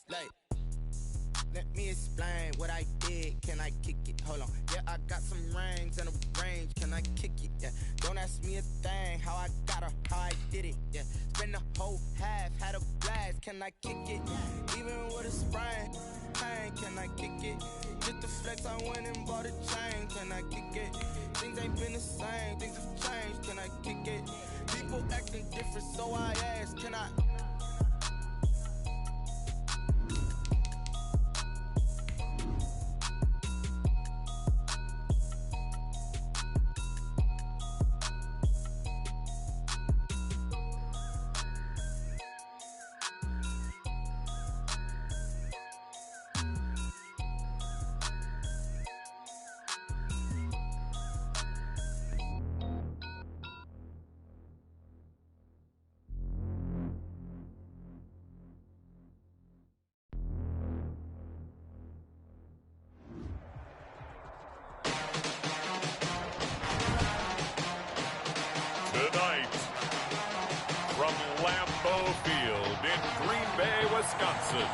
Like, let me explain what I did. Can I kick it? Hold on. Yeah, I got some rings and a range. Can I kick it? Yeah. Don't ask me a thing. How I got her, how I did it. Yeah. Spend the whole half, had a blast. Can I kick it? Even with a sprain, pain. Can I kick it? Just the flex, I went and bought a chain. Can I kick it? Things ain't been the same. Things have changed. Can I kick it? People acting different, so I ask. Can I? Tonight, from Lambeau Field in Green Bay, Wisconsin,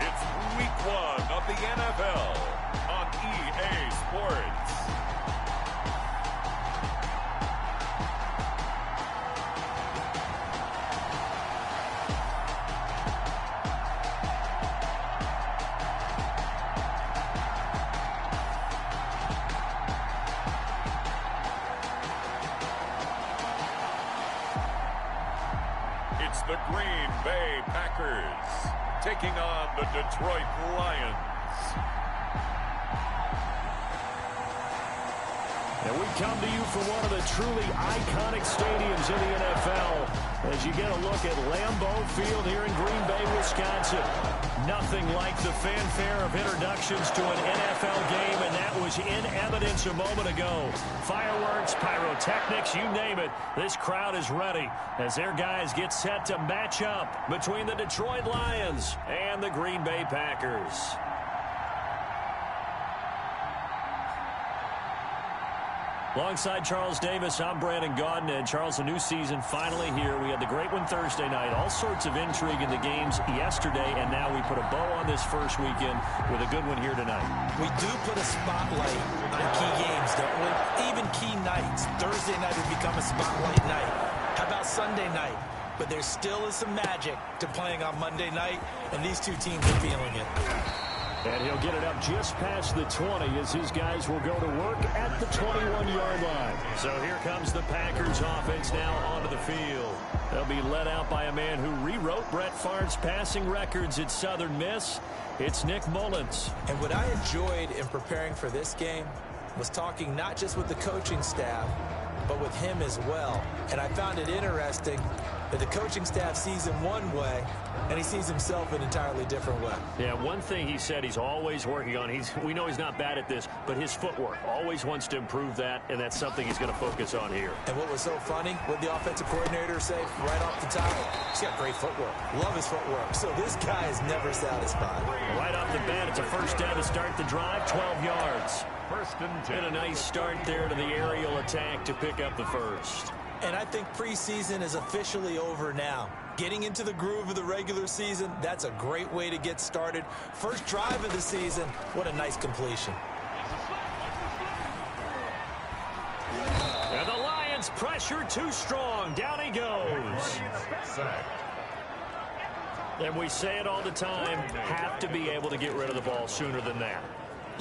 it's Week 1 of the NFL on EA Sports. It's the Green Bay Packers taking on the Detroit Lions. And we come to you from one of the truly iconic stadiums in the NFL as you get a look at Lambeau Field here in Green Bay, Wisconsin. Nothing like the fanfare of introductions to an NFL game, and that was in evidence a moment ago. Fireworks, pyrotechnics, you name it. This crowd is ready as their guys get set to match up between the Detroit Lions and the Green Bay Packers. Alongside Charles Davis, I'm Brandon Gaudin. And Charles, a new season finally here. We had the great one Thursday night. All sorts of intrigue in the games yesterday, and now we put a bow on this first weekend with a good one here tonight. We do put a spotlight on key games, don't we? Even key nights. Thursday night would become a spotlight night. How about Sunday night? But there still is some magic to playing on Monday night, and these two teams are feeling it. And he'll get it up just past the 20 as his guys will go to work at the 21-yard line. So here comes the Packers offense now onto the field. They'll be led out by a man who rewrote Brett Favre's passing records at Southern Miss. It's Nick Mullins. And what I enjoyed in preparing for this game was talking not just with the coaching staff, but with him as well. And I found it interesting that the coaching staff sees him one way, and he sees himself an entirely different way. Yeah, one thing he said he's always working on, we know he's not bad at this, but his footwork, always wants to improve that, and that's something he's going to focus on here. And what was so funny, what the offensive coordinator say right off the top, he's got great footwork. Love his footwork. So this guy is never satisfied. Right off the bat, it's a first down to start the drive, 12 yards. First and 10. And a nice start there to the aerial attack to pick up the first. And I think preseason is officially over now. Getting into the groove of the regular season, that's a great way to get started. First drive of the season, what a nice completion. And the Lions pressure too strong. Down he goes. And we say it all the time, have to be able to get rid of the ball sooner than that.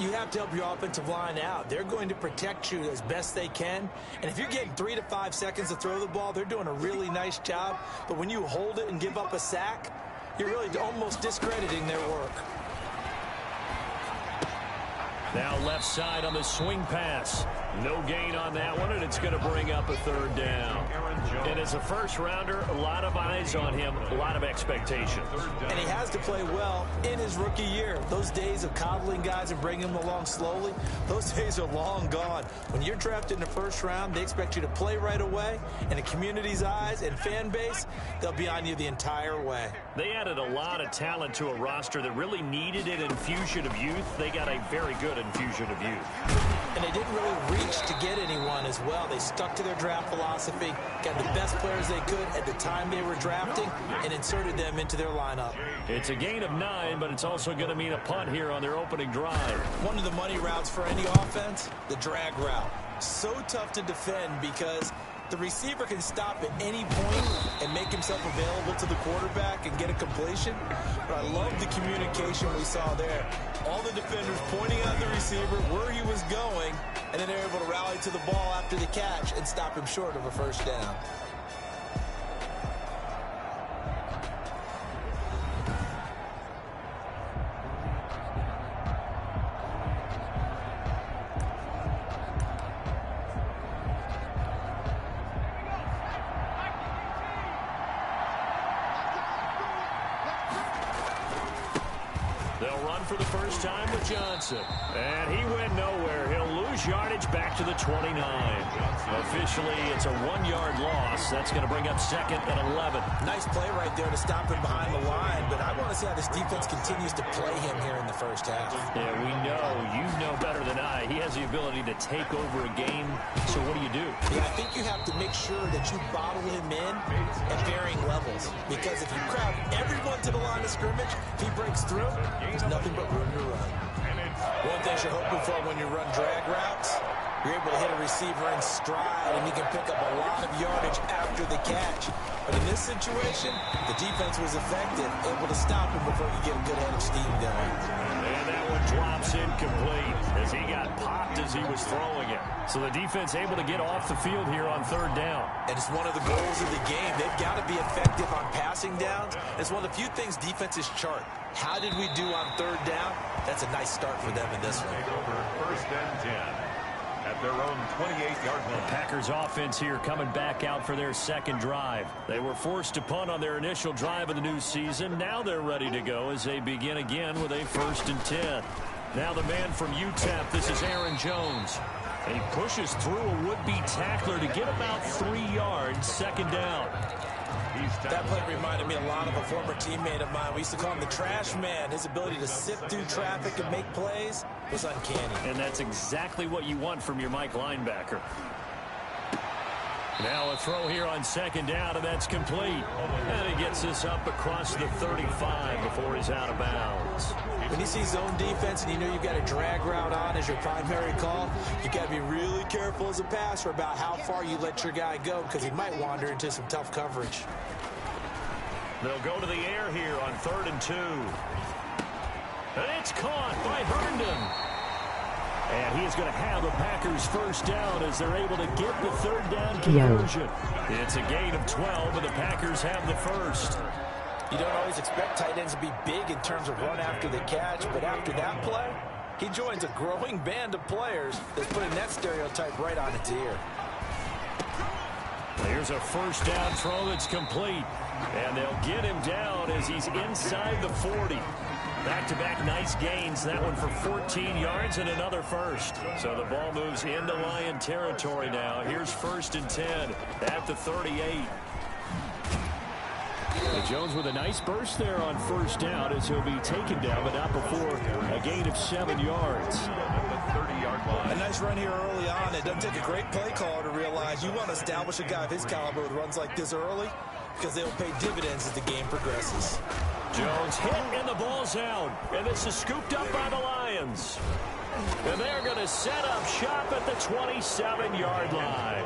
You have to help your offensive line out. They're going to protect you as best they can. And if you're getting 3 to 5 seconds to throw the ball, they're doing a really nice job. But when you hold it and give up a sack, you're really almost discrediting their work. Now left side on the swing pass. No gain on that one, and it's going to bring up a third down. And as a first-rounder, a lot of eyes on him, a lot of expectations. And he has to play well in his rookie year. Those days of coddling guys and bringing them along slowly, those days are long gone. When you're drafted in the first round, they expect you to play right away. And the community's eyes and fan base, they'll be on you the entire way. They added a lot of talent to a roster that really needed an infusion of youth. They got a very good infusion of youth. And they didn't really reach to get anyone as well. They stuck to their draft philosophy, got the best players they could at the time they were drafting and inserted them into their lineup. It's a gain of 9, but it's also going to mean a punt here on their opening drive. One of the money routes for any offense, the drag route. So tough to defend because the receiver can stop at any point and make himself available to the quarterback and get a completion. But I love the communication we saw there. All the defenders pointing at the receiver where he was going, and then they're able to rally to the ball after the catch and stop him short of a first down. For the first time with Johnson. And he went nowhere. He'll lose yardage back to the 29. Officially, it's a 1-yard loss. That's going to bring up 2nd and 11. Nice play right there to stop him behind the line, but I want to see how this defense continues to play him here in the first half. Yeah, we know. You know better than I. He has the ability to take over a game. So what do you do? Yeah, I think you have to make sure that you bottle him in at varying levels. Because if you crowd everyone to the line of scrimmage, if he breaks through, there's nothing but room to run. One thing you're hoping for when you run drag routes, you're able to hit a receiver in stride, and he can pick up a lot of yardage after the catch. But in this situation, the defense was effective, able to stop him before he get a good head of steam going. And that one drops incomplete as he got popped as he was throwing it. So the defense able to get off the field here on 3rd down. And it's one of the goals of the game. They've got to be effective on passing downs. It's one of the few things defenses chart. How did we do on 3rd down? That's a nice start for them in this one. Over 1st and 10 at their own 28-yard line. The Packers offense here coming back out for their 2nd drive. They were forced to punt on their initial drive of the new season. Now they're ready to go as they begin again with a 1st and 10. Now the man from UTEP, this is Aaron Jones. And he pushes through a would-be tackler to get about 3 yards, 2nd down. That play reminded me a lot of a former teammate of mine. We used to call him the trash man. His ability to sift through traffic and make plays was uncanny. And that's exactly what you want from your Mike linebacker. Now a throw here on 2nd down, and that's complete. And he gets this up across the 35 before he's out of bounds. When you see zone defense and you know you've got a drag route on as your primary call, you got to be really careful as a passer about how far you let your guy go because he might wander into some tough coverage. They'll go to the air here on 3rd and 2. And it's caught by Herndon. And he is going to have the Packers 1st down as they're able to get the 3rd down conversion. It's a gain of 12, and the Packers have the 1st. You don't always expect tight ends to be big in terms of run after the catch, but after that play, he joins a growing band of players that's putting that stereotype right on its ear. Here's a 1st down throw that's complete. And they'll get him down as he's inside the 40. Back-to-back nice gains. That one for 14 yards and another 1st. So the ball moves into Lion territory now. Here's 1st and 10 at the 38. And Jones with a nice burst there on 1st down as he'll be taken down, but not before a gain of 7 yards. A nice run here early on. It doesn't take a great play caller to realize you want to establish a guy of his caliber with runs like this early because they'll pay dividends as the game progresses. Jones hit and the ball's out. And this is scooped up by the Lions. And they're going to set up shop at the 27-yard line.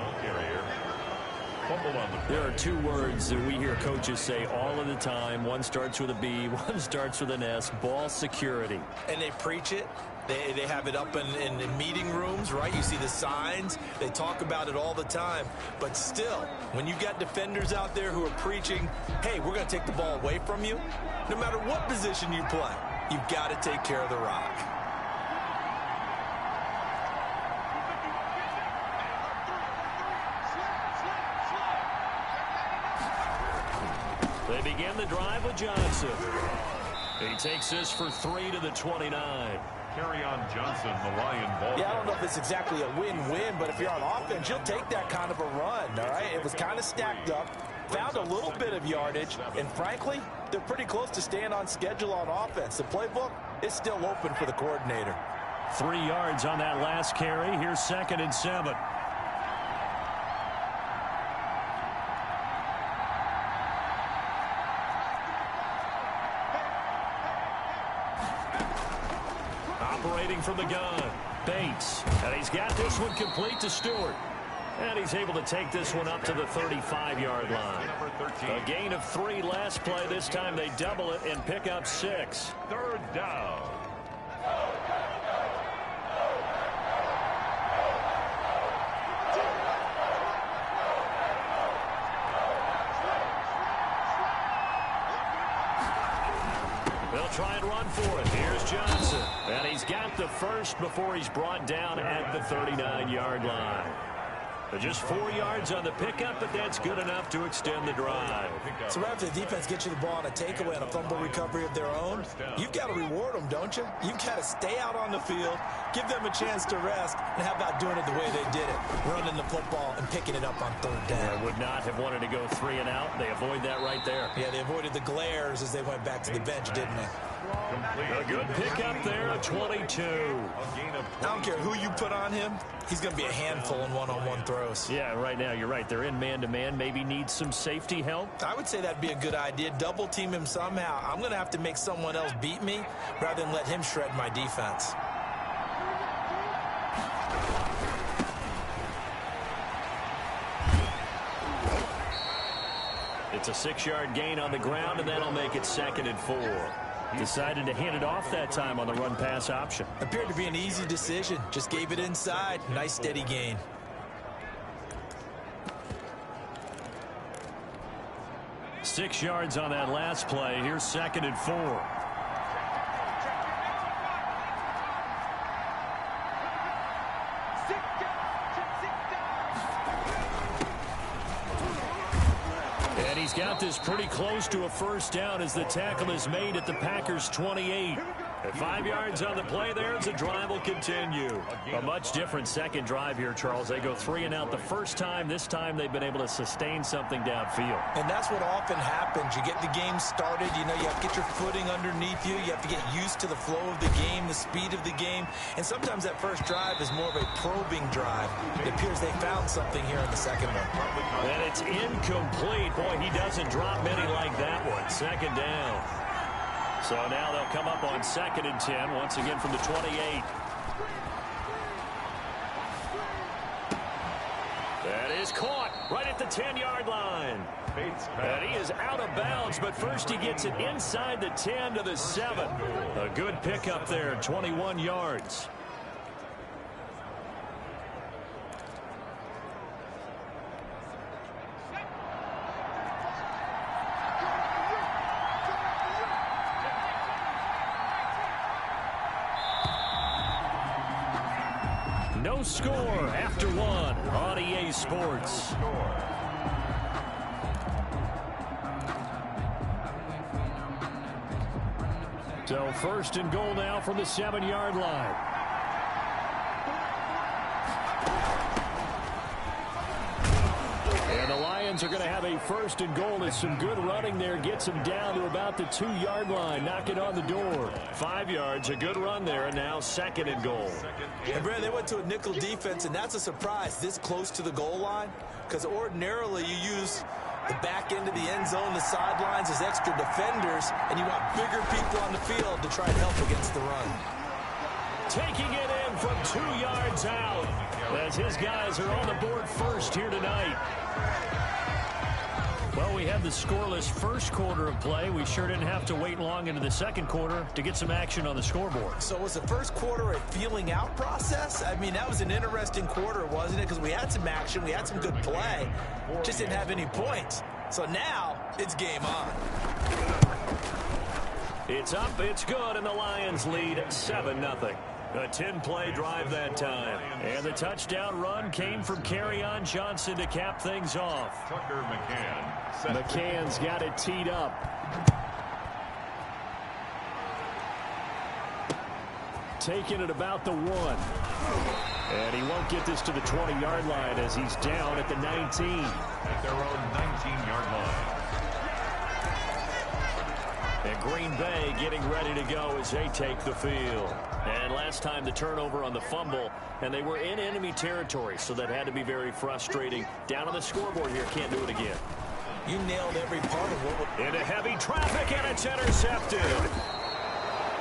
There are 2 words that we hear coaches say all of the time. One starts with a B, one starts with an S. Ball security. And they preach it. They have it up in meeting rooms, right? You see the signs. They talk about it all the time. But still, when you got defenders out there who are preaching, hey, we're going to take the ball away from you, no matter what position you play, you've got to take care of the rock. They begin the drive with Johnson. He takes this for 3 to the 29. Carry on Johnson, the Lion ball. Yeah, I don't know if it's exactly a win-win, but if you're on offense, you'll take that kind of a run, all right? It was kind of stacked up, found a little bit of yardage, and frankly, they're pretty close to staying on schedule on offense. The playbook is still open for the coordinator. 3 yards on that last carry. Here's 2nd and 7. operating from the gun. Bates. And he's got this one complete to Stewart. And he's able to take this one up to the 35-yard line. A gain of 3 last play. This time they double it and pick up 6. Third down. They'll try and run for it. Here's Johnson. And he's got the first before he's brought down at the 39-yard line. Just 4 yards on the pickup, but that's good enough to extend the drive. So right after the defense gets you the ball on a takeaway and a fumble recovery of their own, you've got to reward them, don't you? You've got to stay out on the field, give them a chance to rest, and how about doing it the way they did it, running the football and picking it up on third down. They would not have wanted to go 3 and out. They avoid that right there. Yeah, they avoided the glares as they went back to the bench, didn't they? A good pickup there, a 22. I don't care who you put on him. He's going to be a handful in one-on-one throws. Yeah, right now, you're right. They're in man-to-man. Maybe need some safety help. I would say that'd be a good idea. Double team him somehow. I'm going to have to make someone else beat me rather than let him shred my defense. It's a 6-yard gain on the ground, and that'll make it 2nd and 4. Decided to hand it off that time on the run-pass option. Appeared to be an easy decision. Just gave it inside. Nice, steady gain. Six yards on that last play. Here's 2nd and 4. And he's got this pretty close to a first down as the tackle is made at the Packers' 28. At 5 yards on the play there, as the drive will continue. A much different second drive here, Charles. They go 3 and out the first time. This time they've been able to sustain something downfield. And that's what often happens. You get the game started. You know, you have to get your footing underneath you. You have to get used to the flow of the game, the speed of the game. And sometimes that first drive is more of a probing drive. It appears they found something here in the second one. And it's incomplete. Boy, he doesn't drop many like that one. 2nd down. So now they'll come up on 2nd and 10, once again from the 28. That is caught right at the 10-yard line. And he is out of bounds, but first he gets it inside the 10 to the 7. A good pickup there, 21 yards. No score after 1 on EA Sports. So 1st and goal now from the 7-yard line. And the Lions are going to have a 1st and goal. There's some good running there. Gets them down to about the 2-yard line. Knock it on the door. 5 yards, a good run there, and now 2nd and goal. And, Brad, they went to a nickel defense, and that's a surprise this close to the goal line, because ordinarily you use the back end of the end zone, the sidelines as extra defenders, and you want bigger people on the field to try and help against the run. Taking it in from 2 yards out as his guys are on the board first here tonight. Well, we had the scoreless first quarter of play. We sure didn't have to wait long into the second quarter to get some action on the scoreboard. So was the first quarter a feeling out process? I mean, that was an interesting quarter, wasn't it? Because we had some action, we had some good play, just didn't have any points. So now it's game on. It's up, it's good, and the Lions lead 7-0. A 10-play drive that time. And the touchdown run came from Kerryon Johnson to cap things off. Tucker McCann. McCann's got it teed up. Taking it about the 1. And he won't get this to the 20-yard line as he's down at the 19. At their own 19-yard line. And Green Bay getting ready to go as they take the field. And last time the turnover on the fumble, and they were in enemy territory, so that had to be very frustrating. Down on the scoreboard here, can't do it again. You nailed every part of what... Into heavy traffic, and it's intercepted.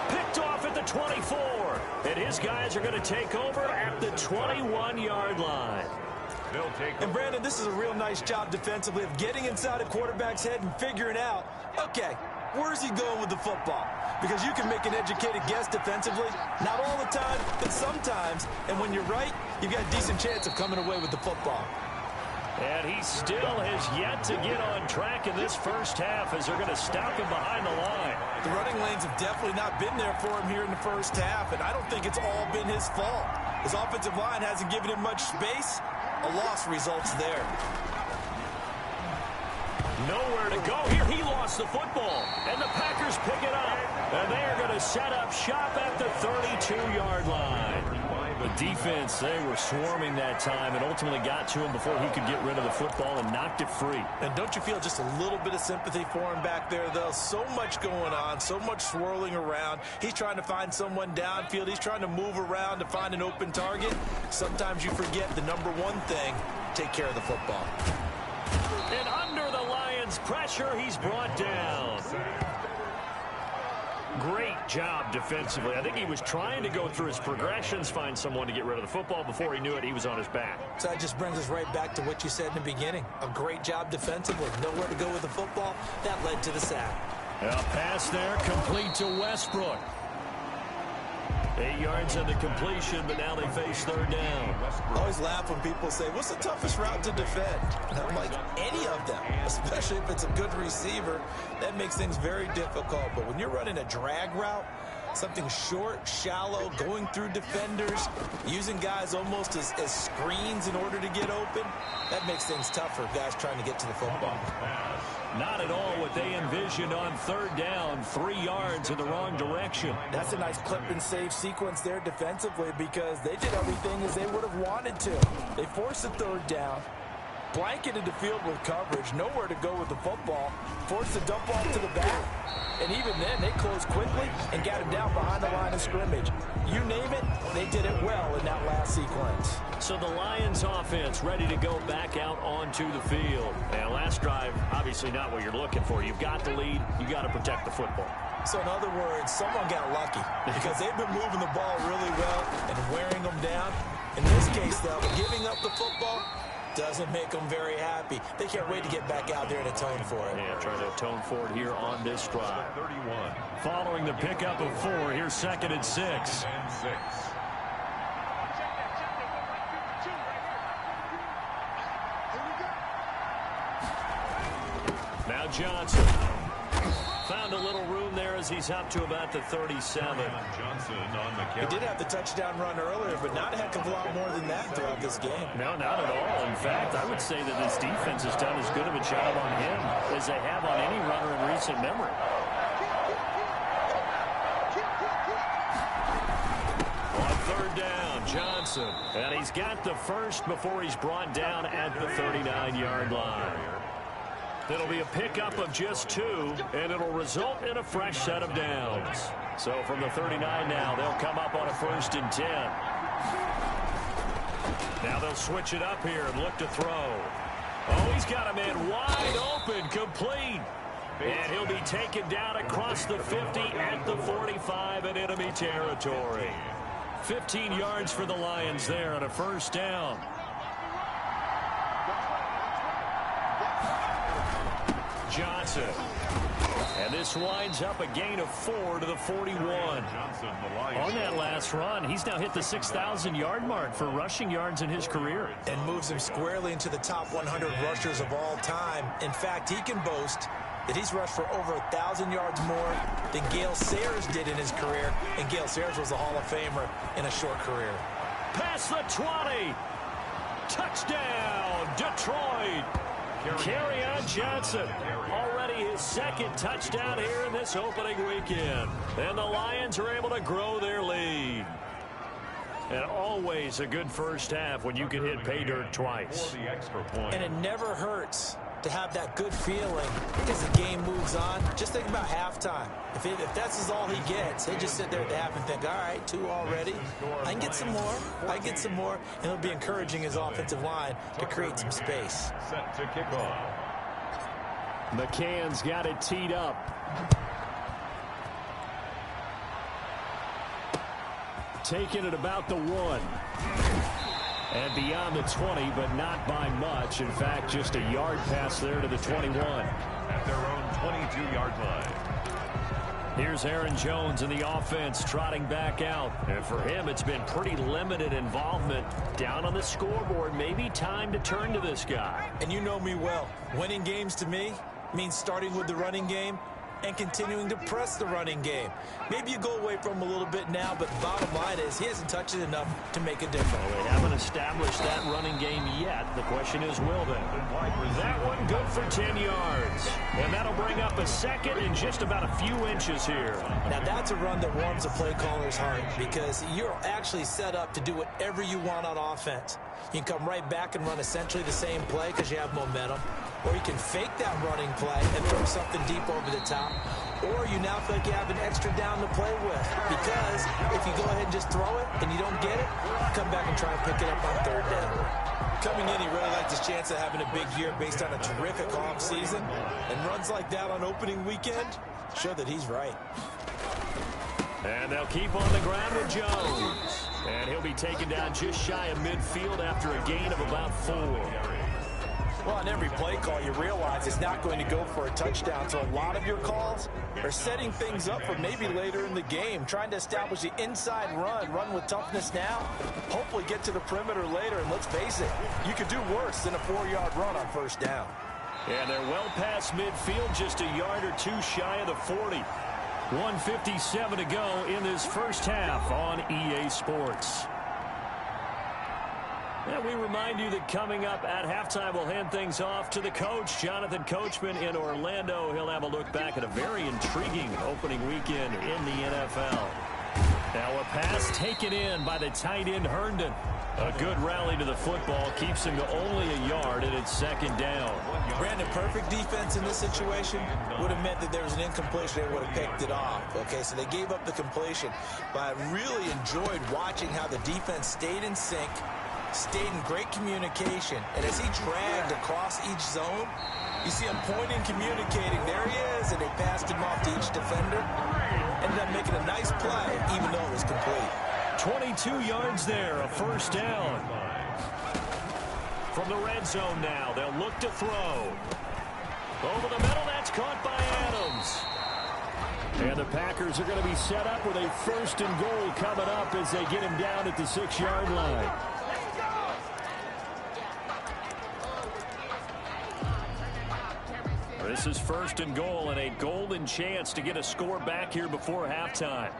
Picked off at the the 24. And his guys are going to take over at the 21-yard line. And, Brandon, this is a real nice job defensively of getting inside a quarterback's head and figuring out, okay, where's he going with the football? Because you can make an educated guess defensively. Not all the time, but sometimes. And when you're right, you've got a decent chance of coming away with the football. And he still has yet to get on track in this first half as they're going to stop him behind the line. The running lanes have definitely not been there for him here in the first half, and I don't think it's all been his fault. His offensive line hasn't given him much space. A loss results there. Nowhere to go here. He lost the football, and the Packers pick it up. And they are going to set up shop at the 32-yard line. The defense, they were swarming that time and ultimately got to him before he could get rid of the football and knocked it free. And don't you feel just a little bit of sympathy for him back there, though? So much going on, so much swirling around. He's trying to find someone downfield. He's trying to move around to find an open target. Sometimes you forget the number one thing, take care of the football. And under the Lions' pressure, he's brought down. Great job defensively. I think he was trying to go through his progressions, find someone to get rid of the football. Before he knew it, he was on his back. So that just brings us right back to what you said in the beginning. A great job defensively. Nowhere to go with the football. That led to the sack. A pass there, complete to Westbrook. 8 yards on the completion, but now they face third down. I always laugh when people say, what's the toughest route to defend? And I'm like, any of them, especially if it's a good receiver. That makes things very difficult. But when you're running a drag route, something short, shallow, going through defenders, using guys almost as screens in order to get open, that makes things tougher, guys trying to get to the football. Not at all what they envisioned on third down, 3 yards in the wrong direction. That's a nice clip and save sequence there defensively because they did everything as they would have wanted to. They forced a third down, blanketed the field with coverage, nowhere to go with the football, forced the dump off to the back, and even then they closed quickly and got him down behind the line of scrimmage. You name it, they did it well in that last sequence. So the Lions offense ready to go back out onto the field. And last drive, obviously not what you're looking for. You've got the lead. You got to protect the football. So in other words, someone got lucky because they've been moving the ball really well and wearing them down. In this case, though, giving up the football doesn't make them very happy. They can't wait to get back out there and atone for it. Yeah, trying to atone for it here on this drive. Following the pickup of 4, here's 2nd and 6. Now Johnson. Found a little room there as he's up to about the 37. He did have the touchdown run earlier, but not a heck of a lot more than that throughout this game. No, not at all. In fact, I would say that this defense has done as good of a job on him as they have on any runner in recent memory. On third down, Johnson. And he's got the first before he's brought down at the 39-yard line. It'll be a pickup of just 2, and it'll result in a fresh set of downs. So from the 39 now, they'll come up on a 1st and 10. Now they'll switch it up here and look to throw. Oh, he's got a man wide open, complete. And he'll be taken down across the 50 at the 45 in enemy territory. 15 yards for the Lions there on a 1st down. Johnson. And this winds up a gain of 4 to the 41. On that last run, he's now hit the 6,000-yard mark for rushing yards in his career. And moves him squarely into the top 100 rushers of all time. In fact, he can boast that he's rushed for over 1,000 yards more than Gale Sayers did in his career. And Gale Sayers was a Hall of Famer in a short career. Past the 20. Touchdown, Detroit. Kerryon Johnson, already his 2nd touchdown here in this opening weekend. And the Lions are able to grow their lead. And always a good first half when you can hit pay dirt twice. And it never hurts to have that good feeling as the game moves on. Just think about halftime. If that's all he gets, he'll just sit there at the half and think, all right, 2 already. I can get some more. I can get some more. And it'll be encouraging his offensive line to create some space. Set to kick off. McCann's got it teed up. taken at about the 1. And beyond the 20, but not by much. In fact, just a yard pass there to the 21. At their own 22-yard line. Here's Aaron Jones in the offense trotting back out. And for him, it's been pretty limited involvement. Down on the scoreboard, maybe time to turn to this guy. And you know me well. Winning games to me means starting with the running game and continuing to press the running game. Maybe you go away from him a little bit now, but bottom line is he hasn't touched it enough to make a difference. Well, they haven't established that running game yet. The question is, will they? That one good for 10 yards. And that'll bring up a second in just about a few inches here. Now that's a run that warms a play caller's heart because you're actually set up to do whatever you want on offense. You can come right back and run essentially the same play because you have momentum. Or you can fake that running play and throw something deep over the top. Or you now feel like you have an extra down to play with. Because if you go ahead and just throw it and you don't get it, come back and try and pick it up on 3rd down. Coming in, he really likes his chance of having a big year based on a terrific offseason. And runs like that on opening weekend show that he's right. And they'll keep on the ground with Jones. And he'll be taken down just shy of midfield after a gain of about 4. Well, on every play call, you realize it's not going to go for a touchdown. So a lot of your calls are setting things up for maybe later in the game, trying to establish the inside run with toughness now, hopefully get to the perimeter later. And let's face it, you could do worse than a 4-yard run on 1st down. And they're well past midfield, just a yard or 2 shy of the 40. 1:57 to go in this first half on EA Sports. And we remind you that coming up at halftime, we'll hand things off to the coach, Jonathan Coachman in Orlando. He'll have a look back at a very intriguing opening weekend in the NFL. Now a pass taken in by the tight end Herndon. A good rally to the football keeps him to only a yard, and it's 2nd down. Brandon, perfect defense in this situation would have meant that there was an incompletion. They would have picked it off. Okay, so they gave up the completion. But I really enjoyed watching how the defense stayed in sync, stayed in great communication, and as he dragged across each zone, you see him pointing, communicating. There he is, and they passed him off to each defender. Ended up making a nice play, even though it was complete. 22 yards there, a 1st down. From the red zone now, they'll look to throw. Over the middle, that's caught by Adams. And the Packers are going to be set up with a 1st and goal coming up as they get him down at the 6-yard line. This is 1st and goal and a golden chance to get a score back here before halftime.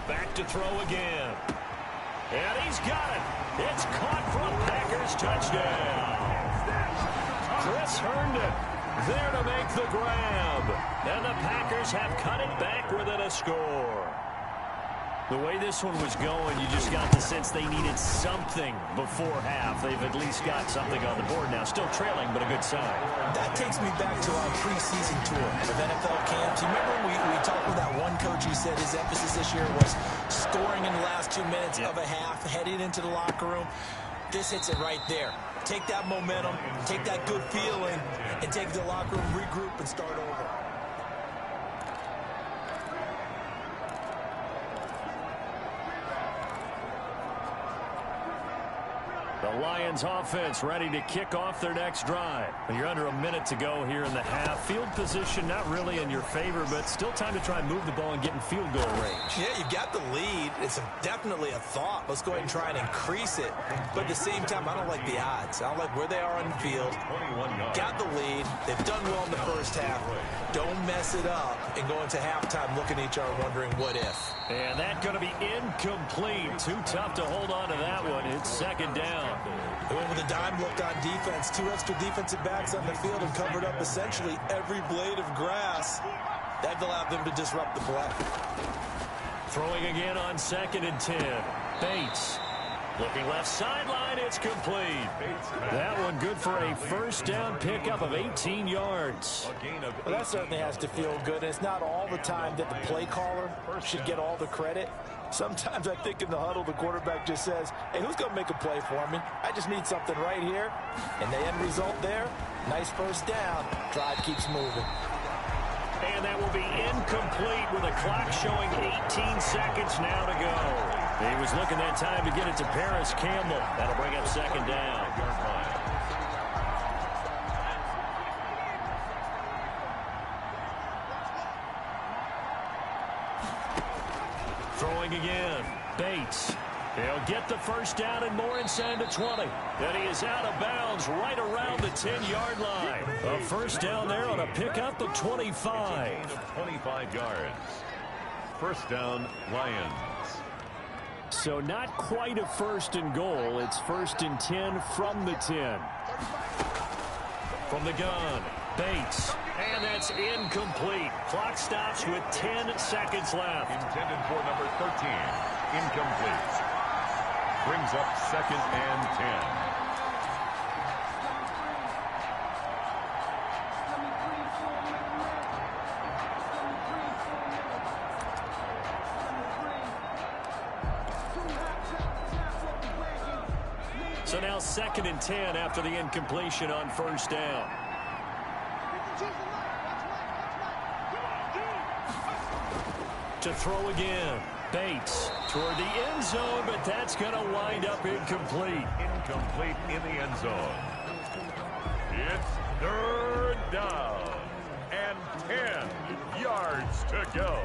Back to throw again. And he's got it. It's caught for a Packers touchdown. Chris Herndon there to make the grab. And the Packers have cut it back within a score. The way this one was going, you just got the sense they needed something before half. They've at least got something on the board now. Still trailing, but a good sign. That takes me back to our preseason tour of NFL camps. You remember we talked with that one coach who said his emphasis this year was scoring in the last 2 minutes of a half, heading into the locker room. This hits it right there. Take that momentum, take that good feeling, and take the locker room, regroup, and start over. The Lions offense ready to kick off their next drive. You're under a minute to go here in the half. Field position not really in your favor, but still time to try and move the ball and get in field goal range. Yeah, you got the lead. It's definitely a thought. Let's go ahead and try and increase it. But at the same time, I don't like the odds. I don't like where they are on the field. Got the lead. They've done well in the first half. Don't mess it up and go into halftime looking at each other wondering what if. And that's going to be incomplete. Too tough to hold on to that one. It's 2nd down. They went with a dime look on defense. 2 extra defensive backs on the field and covered up essentially every blade of grass. That allowed them to disrupt the play. Throwing again on 2nd and 10. Bates. Looking left sideline, it's complete. That one good for a 1st down pickup of 18 yards. Well, that certainly has to feel good. And it's not all the time that the play caller should get all the credit. Sometimes I think in the huddle, the quarterback just says, hey, who's going to make a play for me? I just need something right here. And the end result there, nice 1st down. Drive keeps moving. And that will be incomplete with a clock showing 18 seconds now to go. He was looking that time to get it to Paris Campbell. That'll bring up second down. Throwing again. Bates. He'll get the first down and more inside the 20. And he is out of bounds right around the 10-yard line. A first down there on a pickup of 25. 25 yards. First down, Lions. So not quite a first and goal. It's first and 10 from the 10. From the gun, Bates. And that's incomplete. Clock stops with 10 seconds left. Intended for number 13. Incomplete. Brings up second and 10. So now second and 10 after the incompletion on first down. To throw again. Bates toward the end zone, but that's going to wind up incomplete. Incomplete in the end zone. It's third down and 10 yards to go.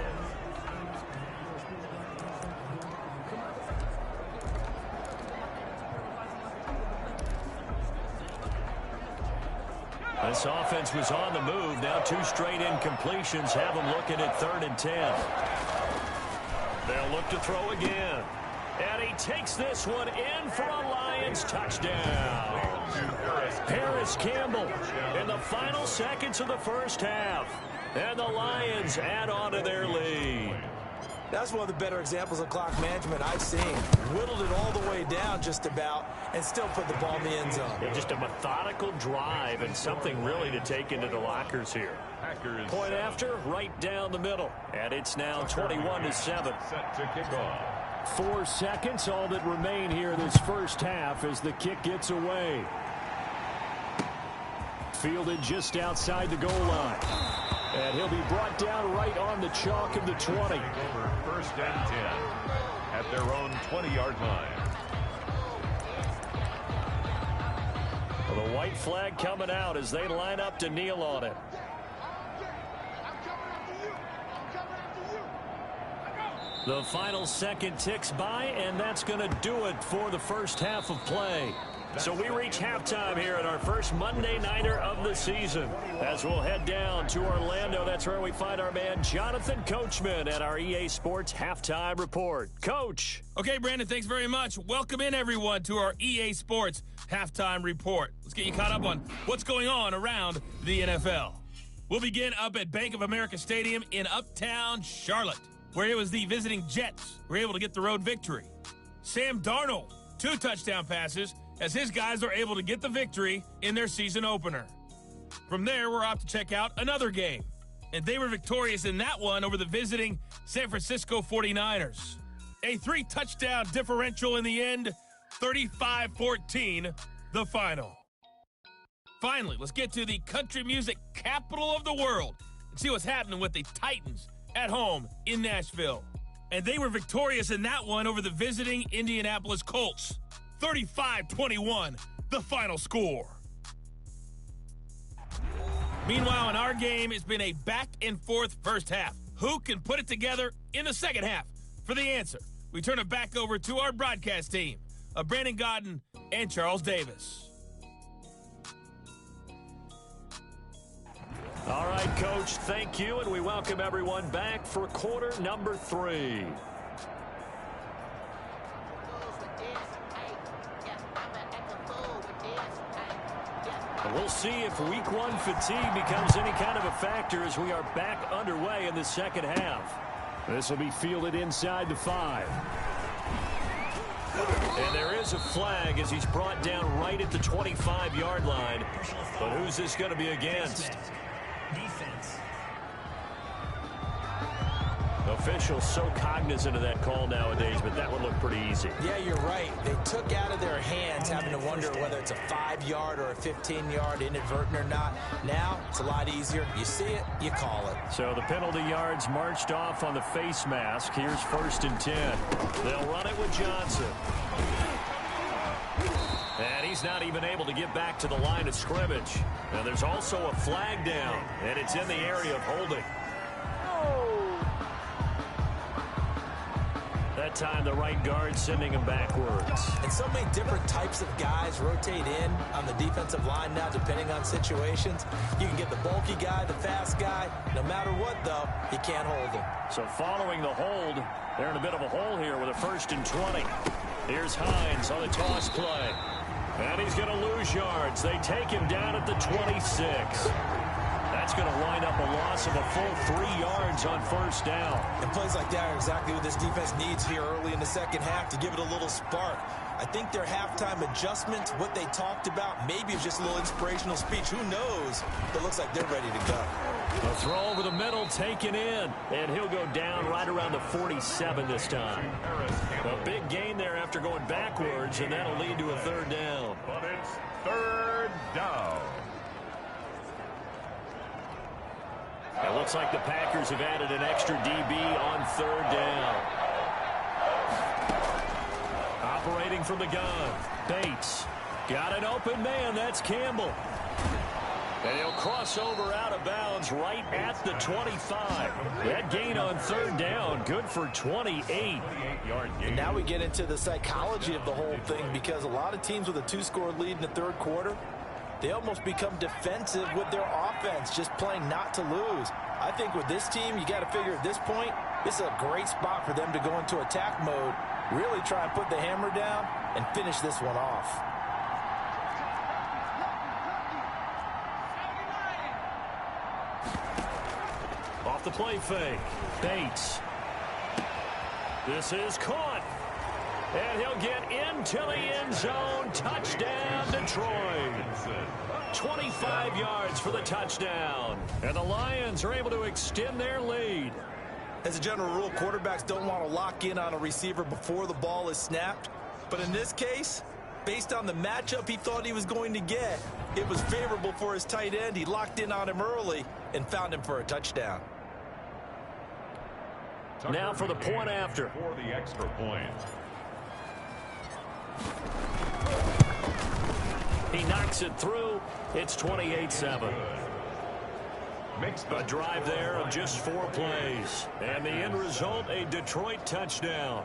This offense was on the move. Now two straight incompletions have them looking at third and 10. They'll look to throw again. And he takes this one in for a Lions touchdown. Paris Campbell in the final seconds of the first half. And the Lions add on to their lead. That's one of the better examples of clock management I've seen. Whittled it all the way down just about and still put the ball in the end zone. Yeah, just a methodical drive and something really to take into the lockers here. Packers Point after, right down the middle. And it's now 21-7. Set to kick off. 4 seconds, all that remain here this first half as the kick gets away. Fielded just outside the goal line. And he'll be brought down right on the chalk of the 20. Over first and 10 at their own 20-yard line. Well, the white flag coming out as they line up to kneel on it. The final second ticks by, and that's going to do it for the first half of play. So we reach halftime here at our first Monday Nighter of the season. As we'll head down to Orlando, that's where we find our man Jonathan Coachman at our EA Sports Halftime Report. Coach. Okay, Brandon, thanks very much. Welcome in, everyone, to our EA Sports Halftime Report. Let's get you caught up on what's going on around the NFL. We'll begin up at Bank of America Stadium in Uptown Charlotte, where it was the visiting Jets who were able to get the road victory. Sam Darnold, 2 touchdown passes, as his guys are able to get the victory in their season opener. From there, we're off to check out another game, and they were victorious in that one over the visiting San Francisco 49ers. A 3-touchdown differential in the end, 35-14, the final. Finally, let's get to the country music capital of the world and see what's happening with the Titans at home in Nashville. And they were victorious in that one over the visiting Indianapolis Colts. 35-21, the final score. Meanwhile, in our game, it's been a back-and-forth first half. Who can put it together in the second half? For the answer, we turn it back over to our broadcast team of Brandon Godden and Charles Davis. All right, Coach, thank you, and we welcome everyone back for quarter number 3. We'll see if week 1 fatigue becomes any kind of a factor as we are back underway in the second half. This will be fielded inside the 5. And there is a flag as he's brought down right at the 25-yard line. But who's this going to be against? Defense. The officials so cognizant of that call nowadays, but that would look pretty easy. Yeah, you're right. They took out of their hands having to wonder whether it's a 5-yard or a 15-yard, inadvertent or not. Now, it's a lot easier. You see it, you call it. So the penalty yards marched off on the face mask. Here's 1st and 10. They'll run it with Johnson. And he's not even able to get back to the line of scrimmage. Now there's also a flag down, and it's in the area of holding. That time the right guard sending him backwards. And so many different types of guys rotate in on the defensive line now, depending on situations. You can get the bulky guy, the fast guy. No matter what, though, you can't hold him. So following the hold, they're in a bit of a hole here with a 1st and 20. Here's Hines on the toss play. And he's going to lose yards. They take him down at the 26. That's going to wind up a loss of a full 3 yards on 1st down. And plays like that are exactly what this defense needs here early in the second half to give it a little spark. I think their halftime adjustments, what they talked about, maybe it's just a little inspirational speech. Who knows? But it looks like they're ready to go. A throw over the middle, taken in. And he'll go down right around the 47 this time. A big gain there after going backwards, and that'll lead to a 3rd down. But it's 3rd down. It looks like the Packers have added an extra DB on 3rd down. Operating from the gun. Bates. Got an open man. That's Campbell. And he'll cross over out of bounds right at the 25. That gain on 3rd down, good for 28. And now we get into the psychology of the whole thing, because a lot of teams with a 2-score lead in the 3rd quarter, they almost become defensive with their offense, just playing not to lose. I think with this team, you got to figure at this point, this is a great spot for them to go into attack mode, really try and put the hammer down and finish this one off. Off the play fake. Bates. This is caught. And he'll get into the end zone. Touchdown, Detroit. 25 yards for the touchdown. And the Lions are able to extend their lead. As a general rule, quarterbacks don't want to lock in on a receiver before the ball is snapped. But in this case, based on the matchup he thought he was going to get, it was favorable for his tight end. He locked in on him early and found him for a touchdown. Now for the point after. For the extra point. He knocks it through. It's 28-7. A drive there of just 4 plays. And the end result, a Detroit touchdown.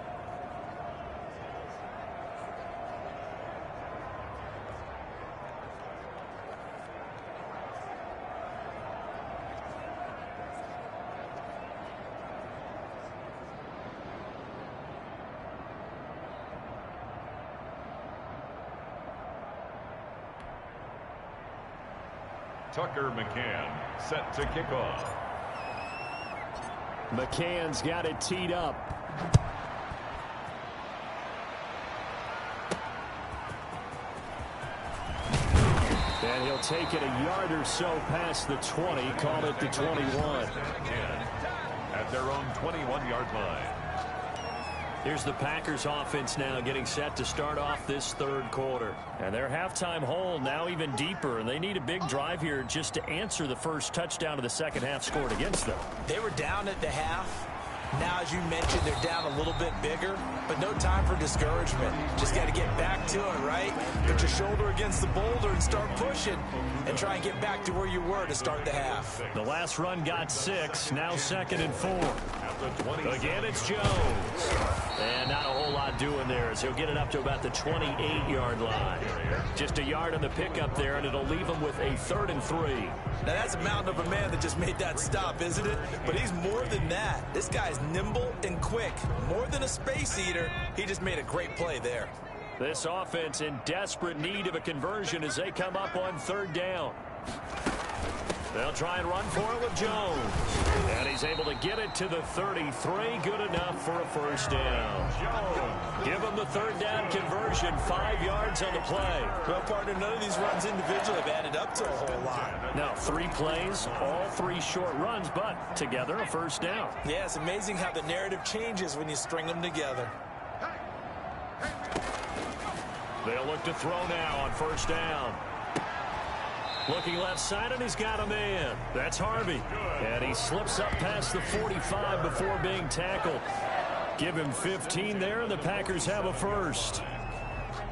Tucker McCann set to kick off. McCann's got it teed up. And he'll take it a yard or so past the 20, call it the 21. At their own 21-yard line. Here's the Packers offense now getting set to start off this 3rd quarter. And their halftime hole now even deeper, and they need a big drive here just to answer the first touchdown of the second half scored against them. They were down at the half. Now, as you mentioned, they're down a little bit bigger, but no time for discouragement. Just got to get back to it, right? Put your shoulder against the boulder and start pushing and try and get back to where you were to start the half. The last run got 6, now 2nd and 4. Again, it's Jones. And not a whole lot doing there as he'll get it up to about the 28-yard line. Just a yard on the pickup there, and it'll leave him with a 3rd and 3. Now, that's a mountain of a man that just made that stop, isn't it? But he's more than that. This guy's nimble and quick. More than a space eater, he just made a great play there. This offense in desperate need of a conversion as they come up on 3rd down. They'll try and run for it with Jones. And he's able to get it to the 33. Good enough for a first down. Jones. Give him the third down conversion. 5 yards on the play. Well, partner, none of these runs individually have added up to a whole lot. Now, 3 plays, all 3 short runs, but together a first down. Yeah, it's amazing how the narrative changes when you string them together. They'll look to throw now on first down. Looking left side, and he's got a man. That's Harvey. And he slips up past the 45 before being tackled. Give him 15 there, and the Packers have a first.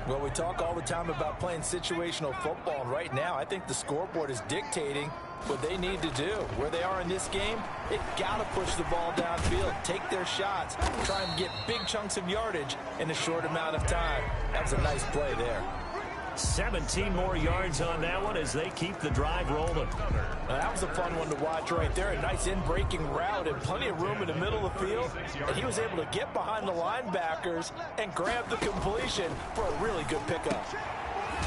Well, we talk all the time about playing situational football, and right now I think the scoreboard is dictating what they need to do. Where they are in this game, they've got to push the ball downfield, take their shots, try and get big chunks of yardage in a short amount of time. That was a nice play there. 17 more yards on that one as they keep the drive rolling. That was a fun one to watch right there. A nice in-breaking route and plenty of room in the middle of the field. And he was able to get behind the linebackers and grab the completion for a really good pickup.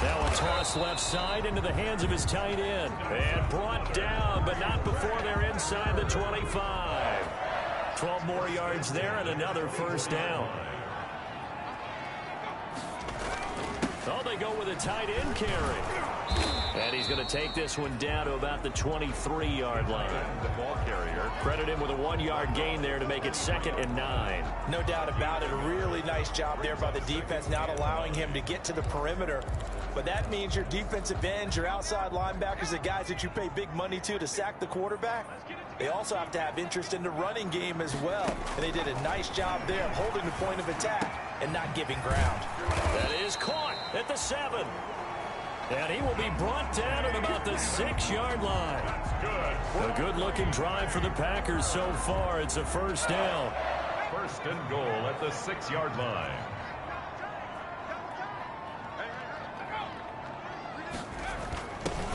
Now a toss left side into the hands of his tight end. And brought down, but not before they're inside the 25. 12 more yards there and another first down. Oh, they go with a tight end carry. And he's going to take this one down to about the 23-yard line. The ball carrier. Credit him with a 1-yard gain there to make it 2nd and 9. No doubt about it. A really nice job there by the defense, not allowing him to get to the perimeter. But that means your defensive ends, your outside linebackers, the guys that you pay big money to sack the quarterback, they also have to have interest in the running game as well. And they did a nice job there of holding the point of attack and not giving ground. That is caught at the 7. And he will be brought down at about the 6-yard line. A good-looking drive for the Packers so far. It's a first down. First and goal at the 6-yard line.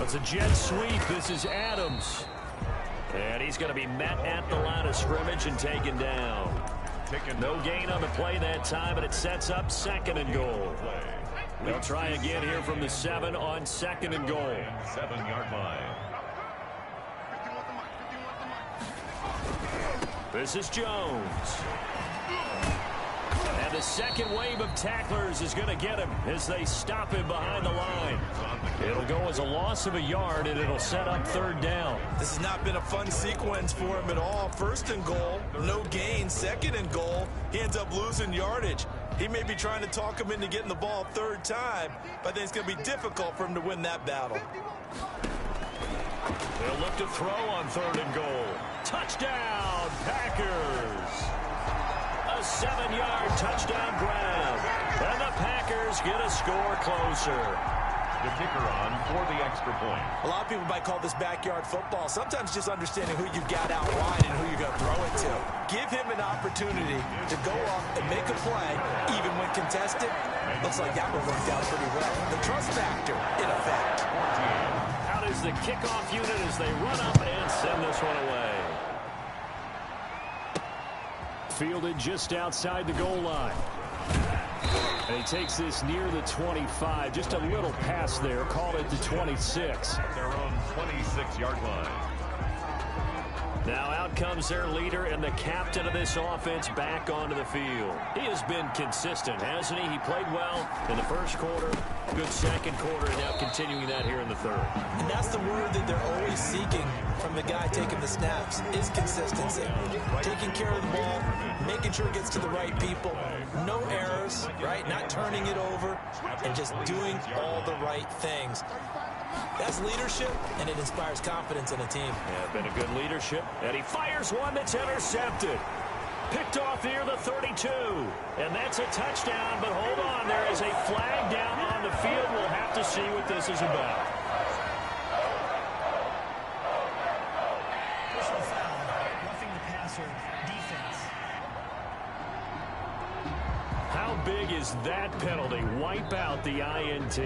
It's a jet sweep. This is Adams. And he's going to be met at the line of scrimmage and taken down. No gain on the play that time, but it sets up 2nd and goal. They'll try again here from the 7 on 2nd and goal. 7-yard line. This is Jones. And the second wave of tacklers is going to get him as they stop him behind the line. It'll go as a loss of a yard, and it'll set up 3rd down. This has not been a fun sequence for him at all. 1st and goal, no gain. 2nd and goal, he ends up losing yardage. He may be trying to talk him into getting the ball 3rd time, but I think it's going to be difficult for him to win that battle. They'll look to throw on 3rd and goal. Touchdown, Packers! A 7-yard touchdown grab. And the Packers get a score closer. The kicker on for the extra point. A lot of people might call this backyard football. Sometimes just understanding who you've got out wide and who you're going to throw it to. Give him an opportunity to go up and make a play, even when contested. Looks like that one worked out pretty well. The trust factor, in effect. Out is the kickoff unit as they run up and send this one away. Fielded just outside the goal line. And he takes this near the 25. Just a little pass there. Called it the 26. Their own 26-yard line. Now out comes their leader and the captain of this offense back onto the field. He has been consistent, hasn't he? He played well in the 1st quarter, good 2nd quarter, and now continuing that here in the 3rd. And that's the word that they're always seeking from the guy taking the snaps, is consistency. Taking care of the ball, making sure it gets to the right people, no errors, right? Not turning it over, and just doing all the right things. That's leadership, and it inspires confidence in a team. Yeah, been a good leadership. And he fires one that's intercepted. Picked off near the 32. And that's a touchdown, but hold on. There is a flag down on the field. We'll have to see what this is about. Personal foul, roughing the passer, defense. How big is that penalty? Wipe out the INT.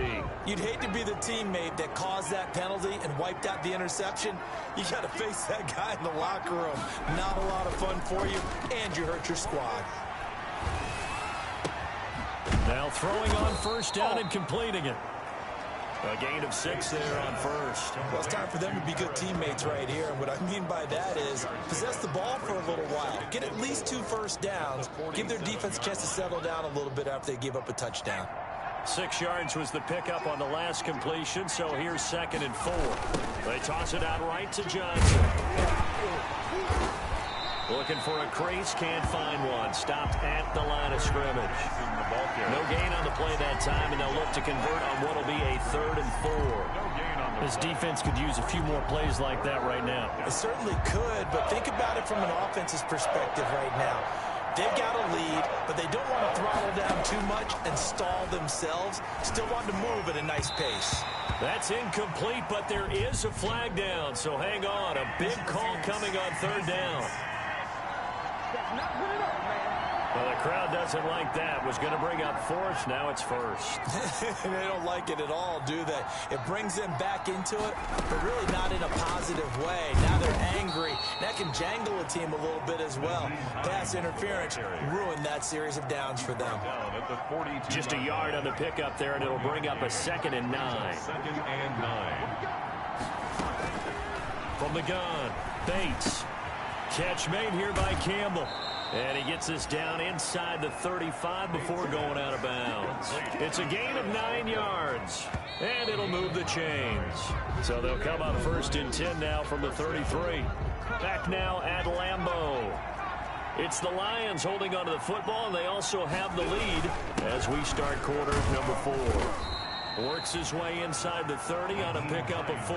You'd hate to be the teammate that caused that penalty and wiped out the interception. You got to face that guy in the locker room. Not a lot of fun for you, and you hurt your squad. Now throwing on 1st down and completing it. A gain of 6 there on first. Well, it's time for them to be good teammates right here. And what I mean by that is possess the ball for a little while. Get at least 2 first downs. Give their defense a chance to settle down a little bit after they give up a touchdown. 6 yards was the pickup on the last completion, so here's 2nd and 4. They toss it out right to Johnson. Looking for a crease, can't find one. Stopped at the line of scrimmage. No gain on the play that time, and they'll look to convert on what will be a 3rd and 4. This defense could use a few more plays like that right now. It certainly could, but think about it from an offense's perspective right now. They've got a lead, but they don't want to throttle down too much and stall themselves. Still want to move at a nice pace. That's incomplete, but there is a flag down, so hang on. A big call coming on 3rd down. Well, the crowd doesn't like that. Was going to bring up 4th. Now it's 1st. They don't like it at all, do they? It brings them back into it, but really not in a positive way. Now they're angry. That can jangle a team a little bit as well. Pass interference ruined that series of downs for them. Just a yard on the pickup there, and it'll bring up a 2nd and 9. From the gun, Bates. Catch made here by Campbell. And he gets us down inside the 35 before going out of bounds. It's a gain of 9 yards. And it'll move the chains. So they'll come up 1st and 10 now from the 33. Back now at Lambeau. It's the Lions holding onto the football, and they also have the lead as we start quarter number 4. Works his way inside the 30 on a pickup of 4.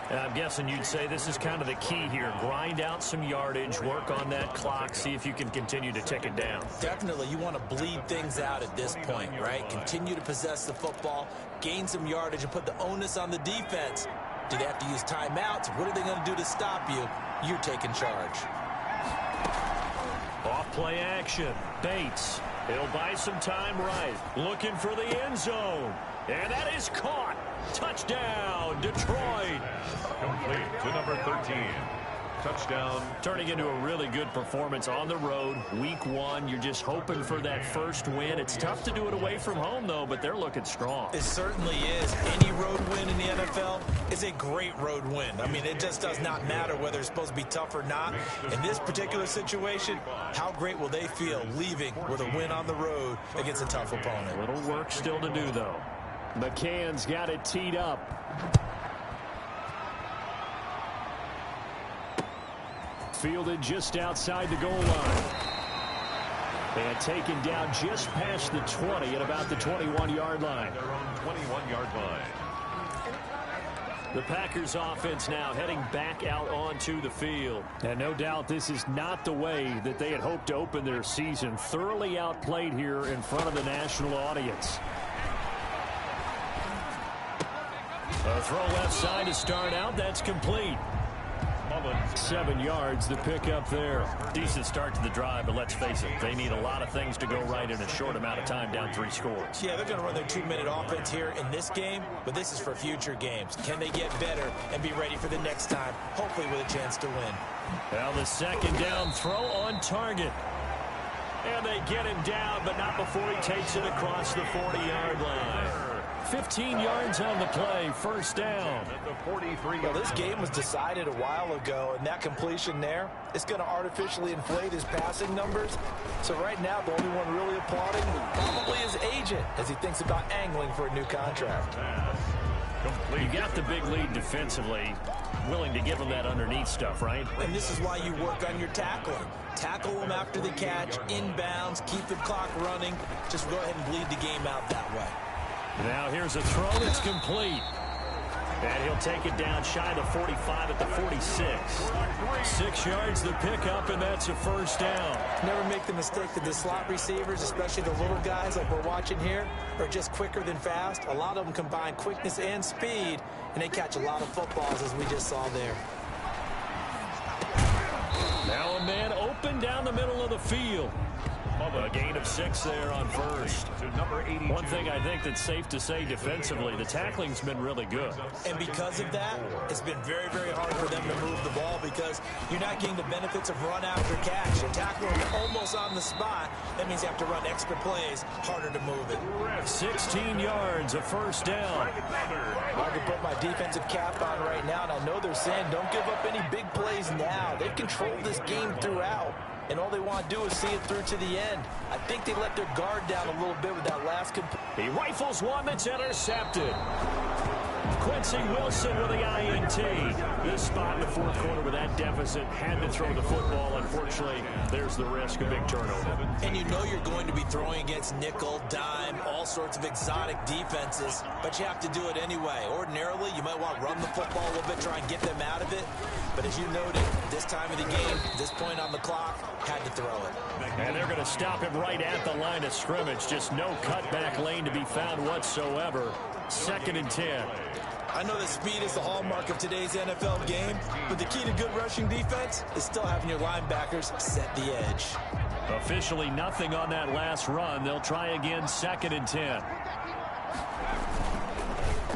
And I'm guessing you'd say this is kind of the key here. Grind out some yardage, work on that clock, see if you can continue to tick it down. Definitely. You want to bleed things out at this point, right? Continue to possess the football, gain some yardage, and put the onus on the defense. Do they have to use timeouts? What are they going to do to stop you? You're taking charge. Off play action. Bates. He'll buy some time right. Looking for the end zone. And that is caught. Touchdown, Detroit. Complete to number 13. Touchdown. Turning into a really good performance on the road. Week 1, you're just hoping for that first win. It's tough to do it away from home, though, but they're looking strong. It certainly is. Any road win in the NFL is a great road win. I mean, it just does not matter whether it's supposed to be tough or not. In this particular situation, how great will they feel leaving with a win on the road against a tough opponent? A little work still to do, though. McCann's got it teed up. Fielded just outside the goal line. And taken down just past the 20 at about the 21-yard line. Their own 21-yard line. The Packers offense now heading back out onto the field. And no doubt this is not the way that they had hoped to open their season. Thoroughly outplayed here in front of the national audience. A throw left side to start out. That's complete. 7 yards, the pickup there. Decent start to the drive, but let's face it, they need a lot of things to go right in a short amount of time, down 3 scores. Yeah, they're going to run their 2-minute offense here in this game, but this is for future games. Can they get better and be ready for the next time, hopefully with a chance to win? Well, the 2nd down throw on target. And they get him down, but not before he takes it across the 40-yard line. 15 yards on the play, 1st down. Well, this game was decided a while ago, and that completion there is going to artificially inflate his passing numbers. So right now, the only one really applauding probably his agent as he thinks about angling for a new contract. You got the big lead defensively, willing to give him that underneath stuff, right? And this is why you work on your tackling. Tackle him after the catch, inbounds, keep the clock running. Just go ahead and bleed the game out that way. Now here's a throw that's complete. And he'll take it down shy of the 45 at the 46. 6 yards the pickup, and that's a 1st down. Never make the mistake that the slot receivers, especially the little guys like we're watching here, are just quicker than fast. A lot of them combine quickness and speed, and they catch a lot of footballs, as we just saw there. Now a man open down the middle of the field. A gain of 6 there on first. One thing I think that's safe to say defensively, the tackling's been really good. And because of that, it's been very, very hard for them to move the ball because you're not getting the benefits of run after catch. You're tackling almost on the spot. That means you have to run extra plays, harder to move it. 16 yards, a first down. I can put my defensive cap on right now, and I know they're saying don't give up any big plays now. They've controlled this game throughout, and all they want to do is see it through to the end. I think they let their guard down a little bit with that last He rifles one that's intercepted. Quincy Wilson with the INT. This spot in the fourth quarter with that deficit had to throw the football. Unfortunately, there's the risk of big turnover. And you know you're going to be throwing against nickel, dime, all sorts of exotic defenses, but you have to do it anyway. Ordinarily, you might want to run the football a little bit, try and get them out of it. But as you noted, this time of the game, this point on the clock, had to throw it. And they're going to stop him right at the line of scrimmage. Just no cutback lane to be found whatsoever. 2nd and 10. I know that speed is the hallmark of today's NFL game, but the key to good rushing defense is still having your linebackers set the edge. Officially nothing on that last run. They'll try again, 2nd and 10.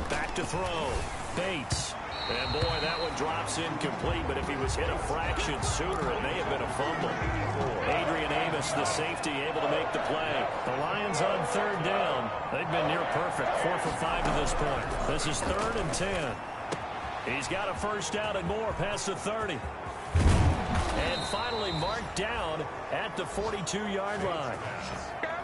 Back to throw. Bates. And boy, that one drops incomplete, but if he was hit a fraction sooner, it may have been a fumble. Adrian Amos, the safety, able to make the play. The Lions on 3rd down. They've been near perfect, 4 for 5 to this point. This is 3rd and 10. He's got a first down and more past the 30. And finally marked down at the 42-yard line.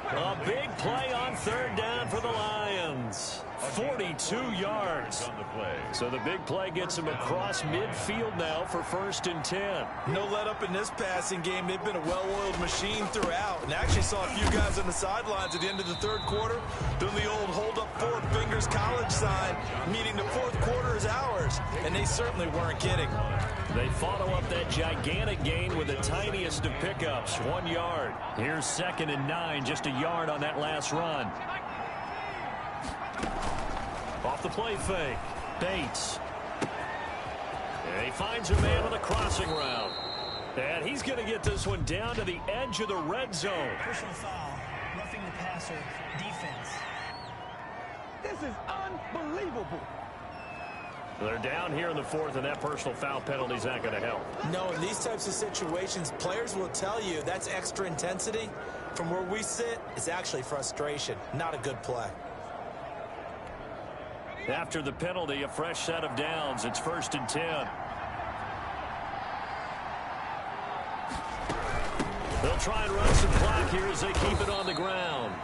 A big play on 3rd down for the Lions. 42 yards. So the big play gets him across midfield now for 1st and 10. No let up in this passing game. They've been a well-oiled machine throughout. And actually saw a few guys on the sidelines at the end of the 3rd quarter doing the old hold up 4 fingers college sign, meaning the 4th quarter is ours. And they certainly weren't kidding. They follow up that gigantic gain with the tiniest of pickups, 1 yard. Here's 2nd and 9, just a yard on that last run. Off the play fake. Bates. And he finds a man on the crossing route. And he's going to get this one down to the edge of the red zone. Personal foul, roughing the passer, defense. This is unbelievable. They're down here in the 4th, and that personal foul penalty is not going to help. No, in these types of situations, players will tell you that's extra intensity. From where we sit, it's actually frustration. Not a good play. After the penalty, a fresh set of downs. It's 1st and 10. They'll try and run some clock here as they keep it on the ground.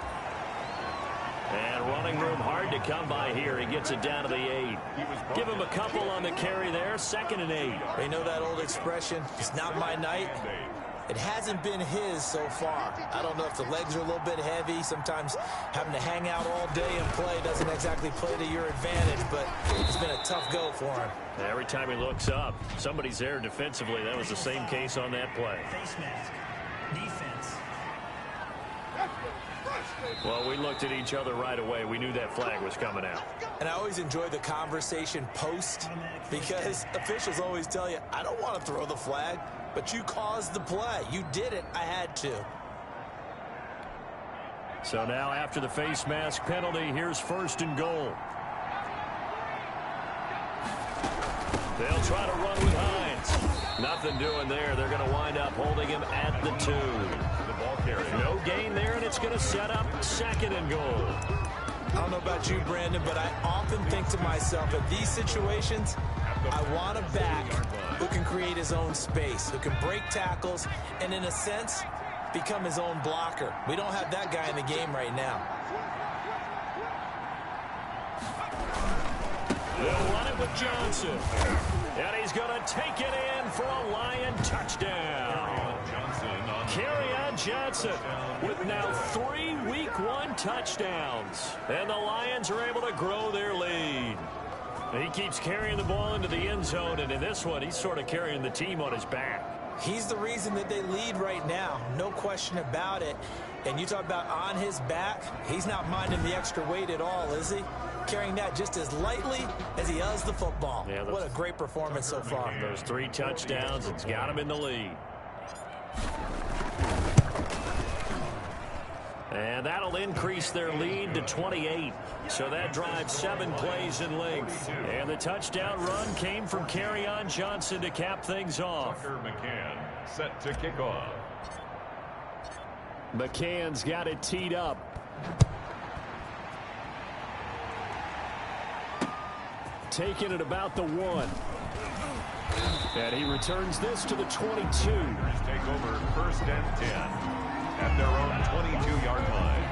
And running room hard to come by here. He gets it down to the 8. Give him a couple on the carry there. 2nd and 8. They know that old expression, it's not my night. It hasn't been his so far. I don't know if the legs are a little bit heavy. Sometimes having to hang out all day and play doesn't exactly play to your advantage, but it's been a tough go for him. Every time he looks up, somebody's there defensively. That was the same case on that play. Face mask, defense. Well, we looked at each other right away. We knew that flag was coming out. And I always enjoy the conversation post because officials always tell you, I don't want to throw the flag, but you caused the play. You did it. I had to. So now after the face mask penalty, here's 1st and goal. They'll try to run with Hines. Nothing doing there. They're going to wind up holding him at the 2. No gain there, and it's going to set up 2nd and goal. I don't know about you, Brandon, but I often think to myself, in these situations, I want a back who can create his own space, who can break tackles, and in a sense, become his own blocker. We don't have that guy in the game right now. They'll run it with Johnson. And he's going to take it in for a Lion touchdown. Kerryon Johnson with now 3 Week 1 touchdowns. And the Lions are able to grow their lead. He keeps carrying the ball into the end zone, and in this one, he's sort of carrying the team on his back. He's the reason that they lead right now. No question about it. And you talk about on his back, he's not minding the extra weight at all, is he? Carrying that just as lightly as he does the football. Yeah, what a great performance so far. Those 3 touchdowns, it's got him in the lead. And that'll increase their lead to 28. So that drives 7 plays in length. And the touchdown run came from Kerryon Johnson to cap things off. Tucker McCann set to kick off. McCann's got it teed up. Taking it about the 1. And he returns this to the 22. Take over 1st and 10 at their own 22-yard line.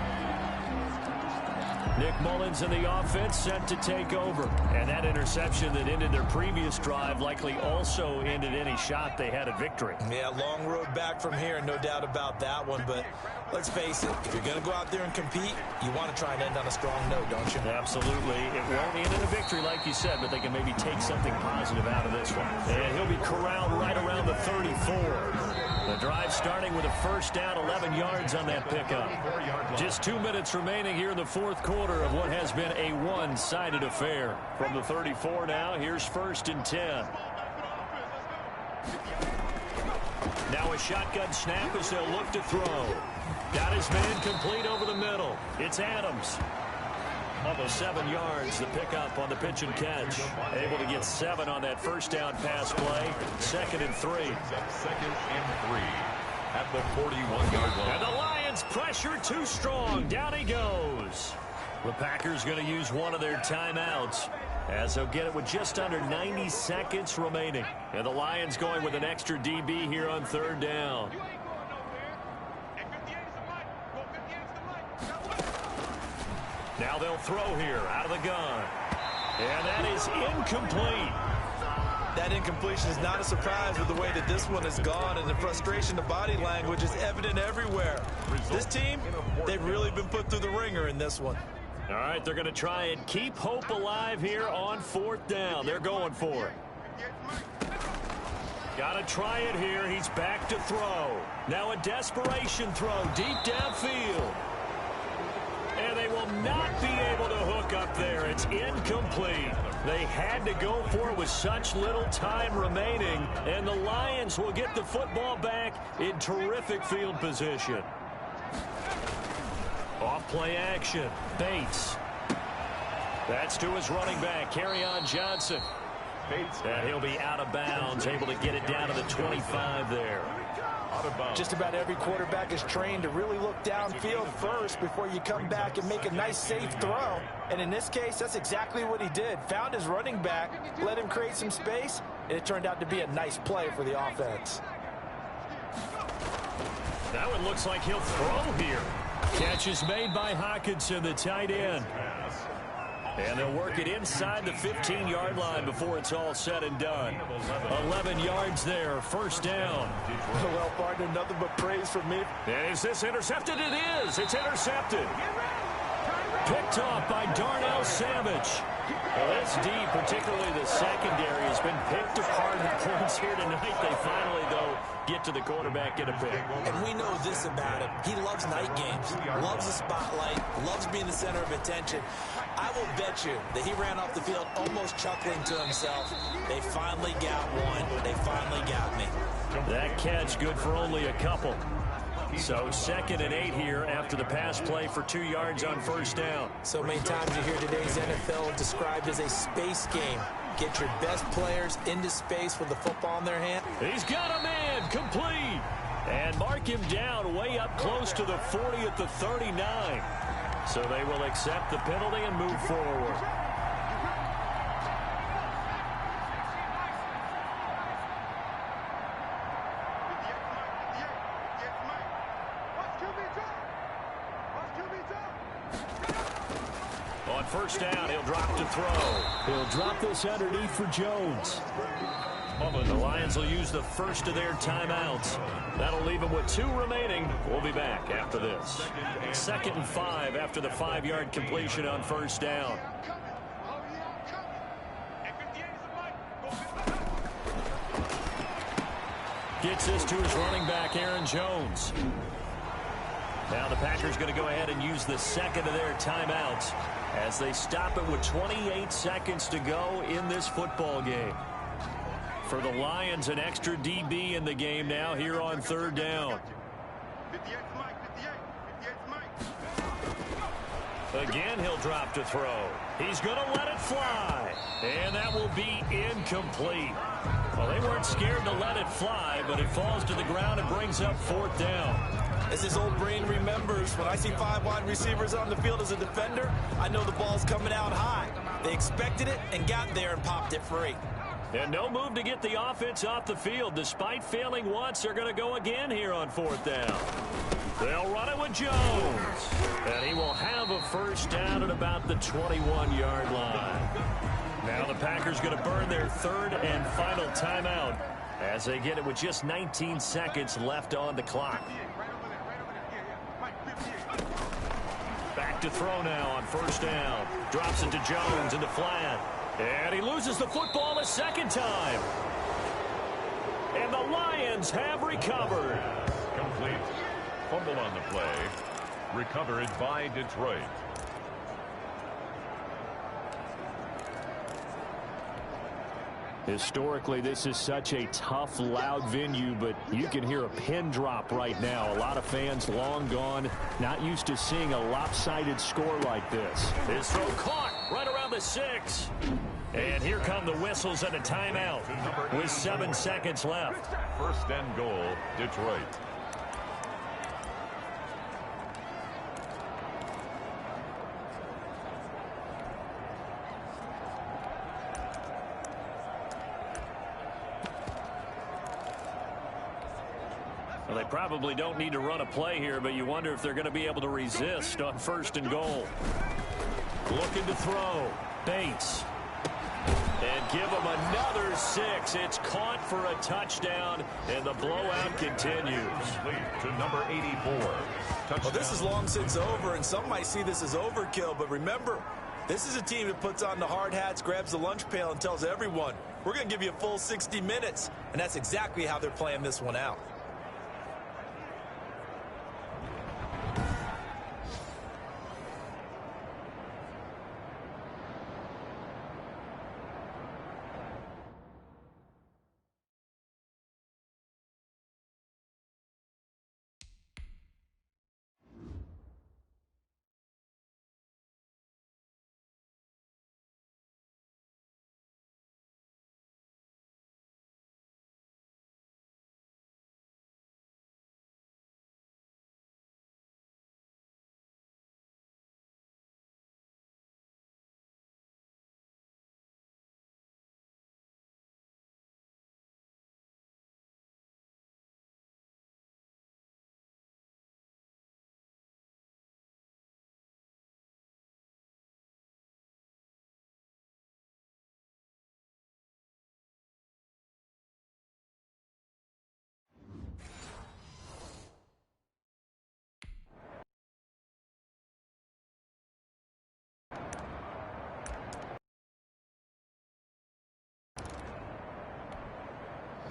Nick Mullins in the offense set to take over. And that interception that ended their previous drive likely also ended any shot they had at victory. Yeah, long road back from here, no doubt about that one. But let's face it, if you're going to go out there and compete, you want to try and end on a strong note, don't you? Absolutely. It won't end in a victory like you said, but they can maybe take something positive out of this one. And he'll be corralled right around the 34. The drive starting with a 1st down, 11 yards on that pickup. Just 2 minutes remaining here in the 4th quarter of what has been a one-sided affair. From the 34 now, here's 1st and 10. Now a shotgun snap as they'll look to throw. Got his man complete over the middle. It's Adams. Almost 7 yards, the pickup on the pitch and catch. Able to get 7 on that 1st down pass play. 2nd and 3. 2nd and 3 at the 41-yard line. And the Lions pressure too strong. Down he goes. The Packers going to use one of their timeouts as they'll get it with just under 90 seconds remaining. And the Lions going with an extra DB here on 3rd down. Now they'll throw here out of the gun. And that is incomplete. That incompletion is not a surprise with the way that this one has gone, and the frustration, the body language is evident everywhere. This team, they've really been put through the ringer in this one. All right, they're going to try and keep hope alive here on 4th down. They're going for it. Got to try it here. He's back to throw. Now a desperation throw deep downfield. And they will not be able to hook up there. It's incomplete. They had to go for it with such little time remaining. And the Lions will get the football back in terrific field position. Off play action. Bates. That's to his running back, Kerryon Johnson. And he'll be out of bounds, able to get it down to the 25 there. Just about every quarterback is trained to really look downfield first before you come back and make a nice, safe throw. And in this case, that's exactly what he did. Found his running back, let him create some space, and it turned out to be a nice play for the offense. That one looks like he'll throw here. Catch is made by Hockenson, the tight end. And they'll work it inside the 15-yard line before it's all said and done. 11 yards there, 1st down. Well, partner, nothing but praise from me. And is this intercepted? It is. It's intercepted. Picked off by Darnell Savage. Well, that's deep, particularly the secondary has been picked apart at points here tonight. They finally, though, get to the quarterback, get a pick. And we know this about him. He loves night games, loves the spotlight, loves being the center of attention. I will bet you that he ran off the field almost chuckling to himself. They finally got one. They finally got me. That catch good for only a couple. So 2nd and 8 here after the pass play for 2 yards on 1st down. So many times you hear today's NFL described as a space game. Get your best players into space with the football in their hand. He's got a man complete. And mark him down way up close to the 40 at the 39. So they will accept the penalty and move forward. On 1st down, he'll drop to throw. He'll drop this underneath for Jones. The Lions will use the first of their timeouts. That'll leave them with 2 remaining. We'll be back after this. 2nd and 5 after the 5-yard completion on 1st down. Gets this to his running back, Aaron Jones. Now the Packers going to go ahead and use the 2nd of their timeouts as they stop it with 28 seconds to go in this football game. For the Lions, an extra DB in the game now here on 3rd down. Again, he'll drop to throw. He's going to let it fly. And that will be incomplete. Well, they weren't scared to let it fly, but it falls to the ground and brings up 4th down. As his old brain remembers, when I see 5 wide receivers on the field as a defender, I know the ball's coming out high. They expected it and got there and popped it free. And no move to get the offense off the field. Despite failing once, they're going to go again here on 4th down. They'll run it with Jones. And he will have a first down at about the 21-yard line. Now the Packers going to burn their 3rd and final timeout as they get it with just 19 seconds left on the clock. Back to throw now on 1st down. Drops it to Jones into flat. And he loses the football a second time. And the Lions have recovered. Complete. Fumble on the play. Recovered by Detroit. Historically, this is such a tough, loud venue, but you can hear a pin drop right now. A lot of fans long gone, not used to seeing a lopsided score like this. His throw caught right around the 6. And here come the whistles and a timeout with 7 seconds left. 1st and goal, Detroit. Well, they probably don't need to run a play here, but you wonder if they're going to be able to resist on 1st and goal. Looking to throw. Bates. And give him another 6. It's caught for a touchdown, and the blowout continues. To number 84. Touchdown. Well, this is long since over, and some might see this as overkill, but remember, this is a team that puts on the hard hats, grabs the lunch pail, and tells everyone, we're going to give you a full 60 minutes. And that's exactly how they're playing this one out.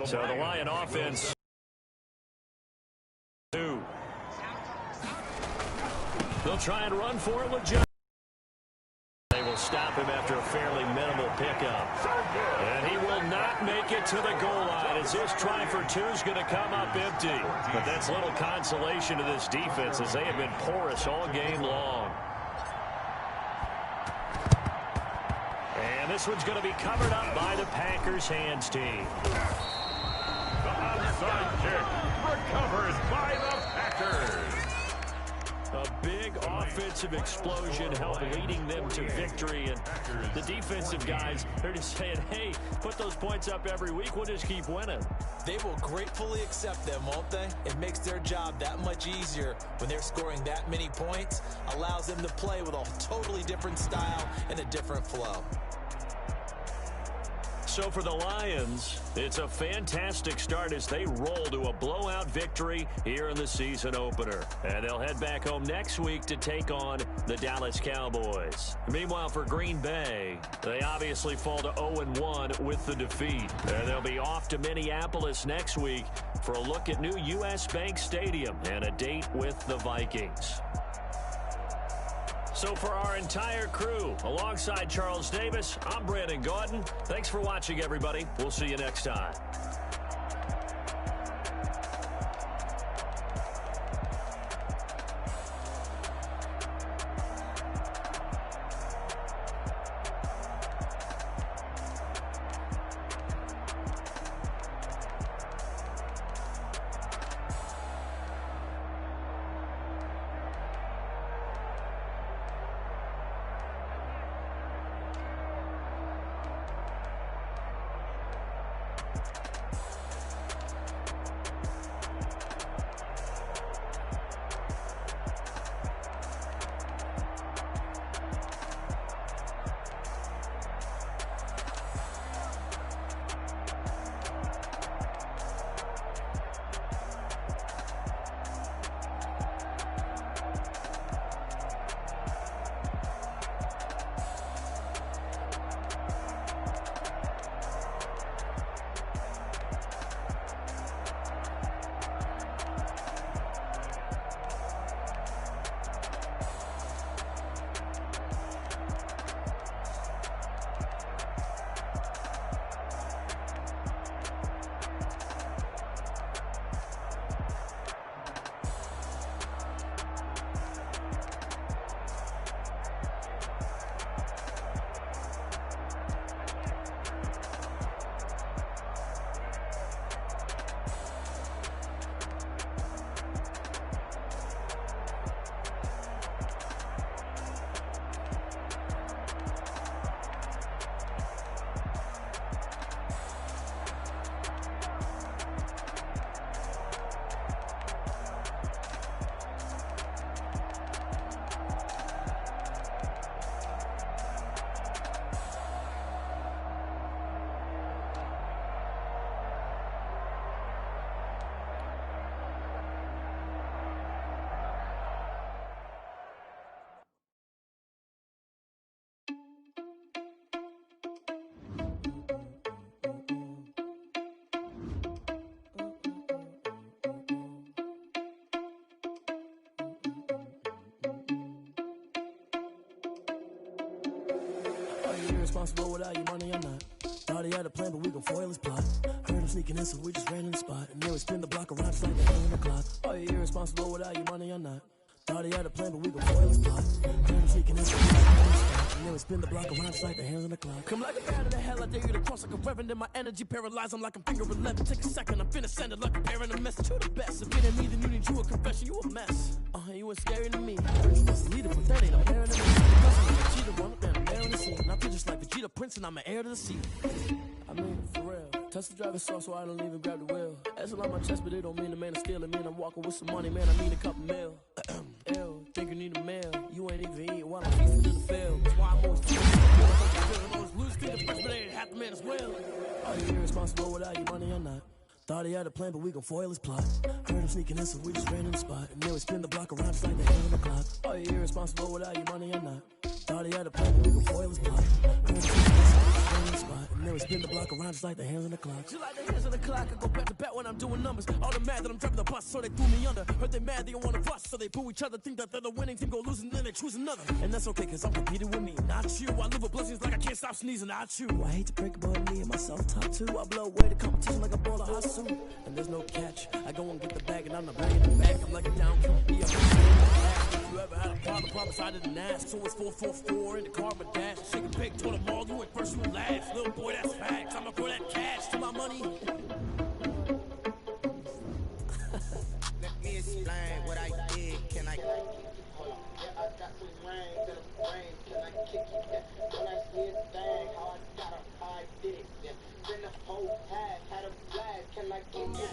So the Lion offense. 2. They'll try and run for it with Jones. They will stop him after a fairly minimal pickup. And he will not make it to the goal line as this try for 2 is going to come up empty. But that's little consolation to this defense as they have been porous all game long. And this one's going to be covered up by the Packers hands team. The onside kick recovered by the Packers. A big offensive explosion helped leading them to victory. And the defensive guys, they're just saying, hey, put those points up every week. We'll just keep winning. They will gratefully accept them, won't they? It makes their job that much easier when they're scoring that many points. Allows them to play with a totally different style and a different flow. So for the Lions, it's a fantastic start as they roll to a blowout victory here in the season opener. And they'll head back home next week to take on the Dallas Cowboys. Meanwhile, for Green Bay, they obviously fall to 0-1 with the defeat. And they'll be off to Minneapolis next week for a look at new U.S. Bank Stadium and a date with the Vikings. So for our entire crew, alongside Charles Davis, I'm Brandon Gaudin. Thanks for watching, everybody. We'll see you next time. you irresponsible without your money or not? Thought he had a plan, but we gon' foil his plot. Heard him sneaking in, so we just ran in the spot. And then we spin the block around just like the hand on the clock. Are you irresponsible without your money or not? Thought he had a plan, but we gon' foil his plot. Heard him sneaking in, so we just ran in the spot. And then we spin the block around just like the hands on the clock. Come like a bat of the hell, I dare you to cross like a reverend. In my energy paralyzed, I'm like I'm finger 11. Take a second, I'm finna send it like a parent a message. You the best. If it ain't me, then you need you a confession. You a mess. You ain't scary to me. Heard you was a leader, but that ain't a parent to me. Cheetah run up and I'm there on the scene. And I feel just like Vegeta Prince and I'm an heir to the seat. I mean, for real. Touch the driver's soft, so I don't even grab the wheel. That's a lot on my chest, but it don't mean the man is stealing. Mean I'm walking with some money, man. I mean a couple mil. Ew, think you need a meal. You ain't even eating while I'm feasting in the field. That's why I'm always feeling. I'm always losing things the first, but they ain't half the man as well. Are you irresponsible without your money or not? Thought he had a plan, but we gon' foil his plot. Heard him sneaking in, so we just ran in the spot. And then we spin the block around just like the hand on the clock. Are you irresponsible without your money or not? Thought he had a plan, but we gon' foil his plot. Heard him sneaking in, so we just ran in the spot. And then we spin the block around just like the hands on the clock. Just like the hands on the clock, I go back to back when I'm doing numbers. All the mad that I'm driving the bus, so they threw me under. Heard they mad, they don't wanna bust, so they boo each other. Think that they're the winning team, go losing, then they choose another. And that's okay, cause I'm competing with me, not you. I live with blessings like I can't stop sneezing, not you. I hate to break it, but me and myself top two. I blow away the competition like a ball of hot soup. And there's no catch. I go and get the bag and I'm not bringing it back. I'm like a down company. If you ever had a problem, promise I didn't ask. So it's 444 in the car with dash. Shake a pig, told them all, you went first, you went last. Little boy, that's facts. I'ma throw that cash to my money. Let me explain what I did. Can I? Hold on. Yeah, I got some rings and a brain. Can I kick it? Yeah. Don't ask me a thing. How I got it, how I did it. Yeah. Been the whole past, had a blast. Can I kick it?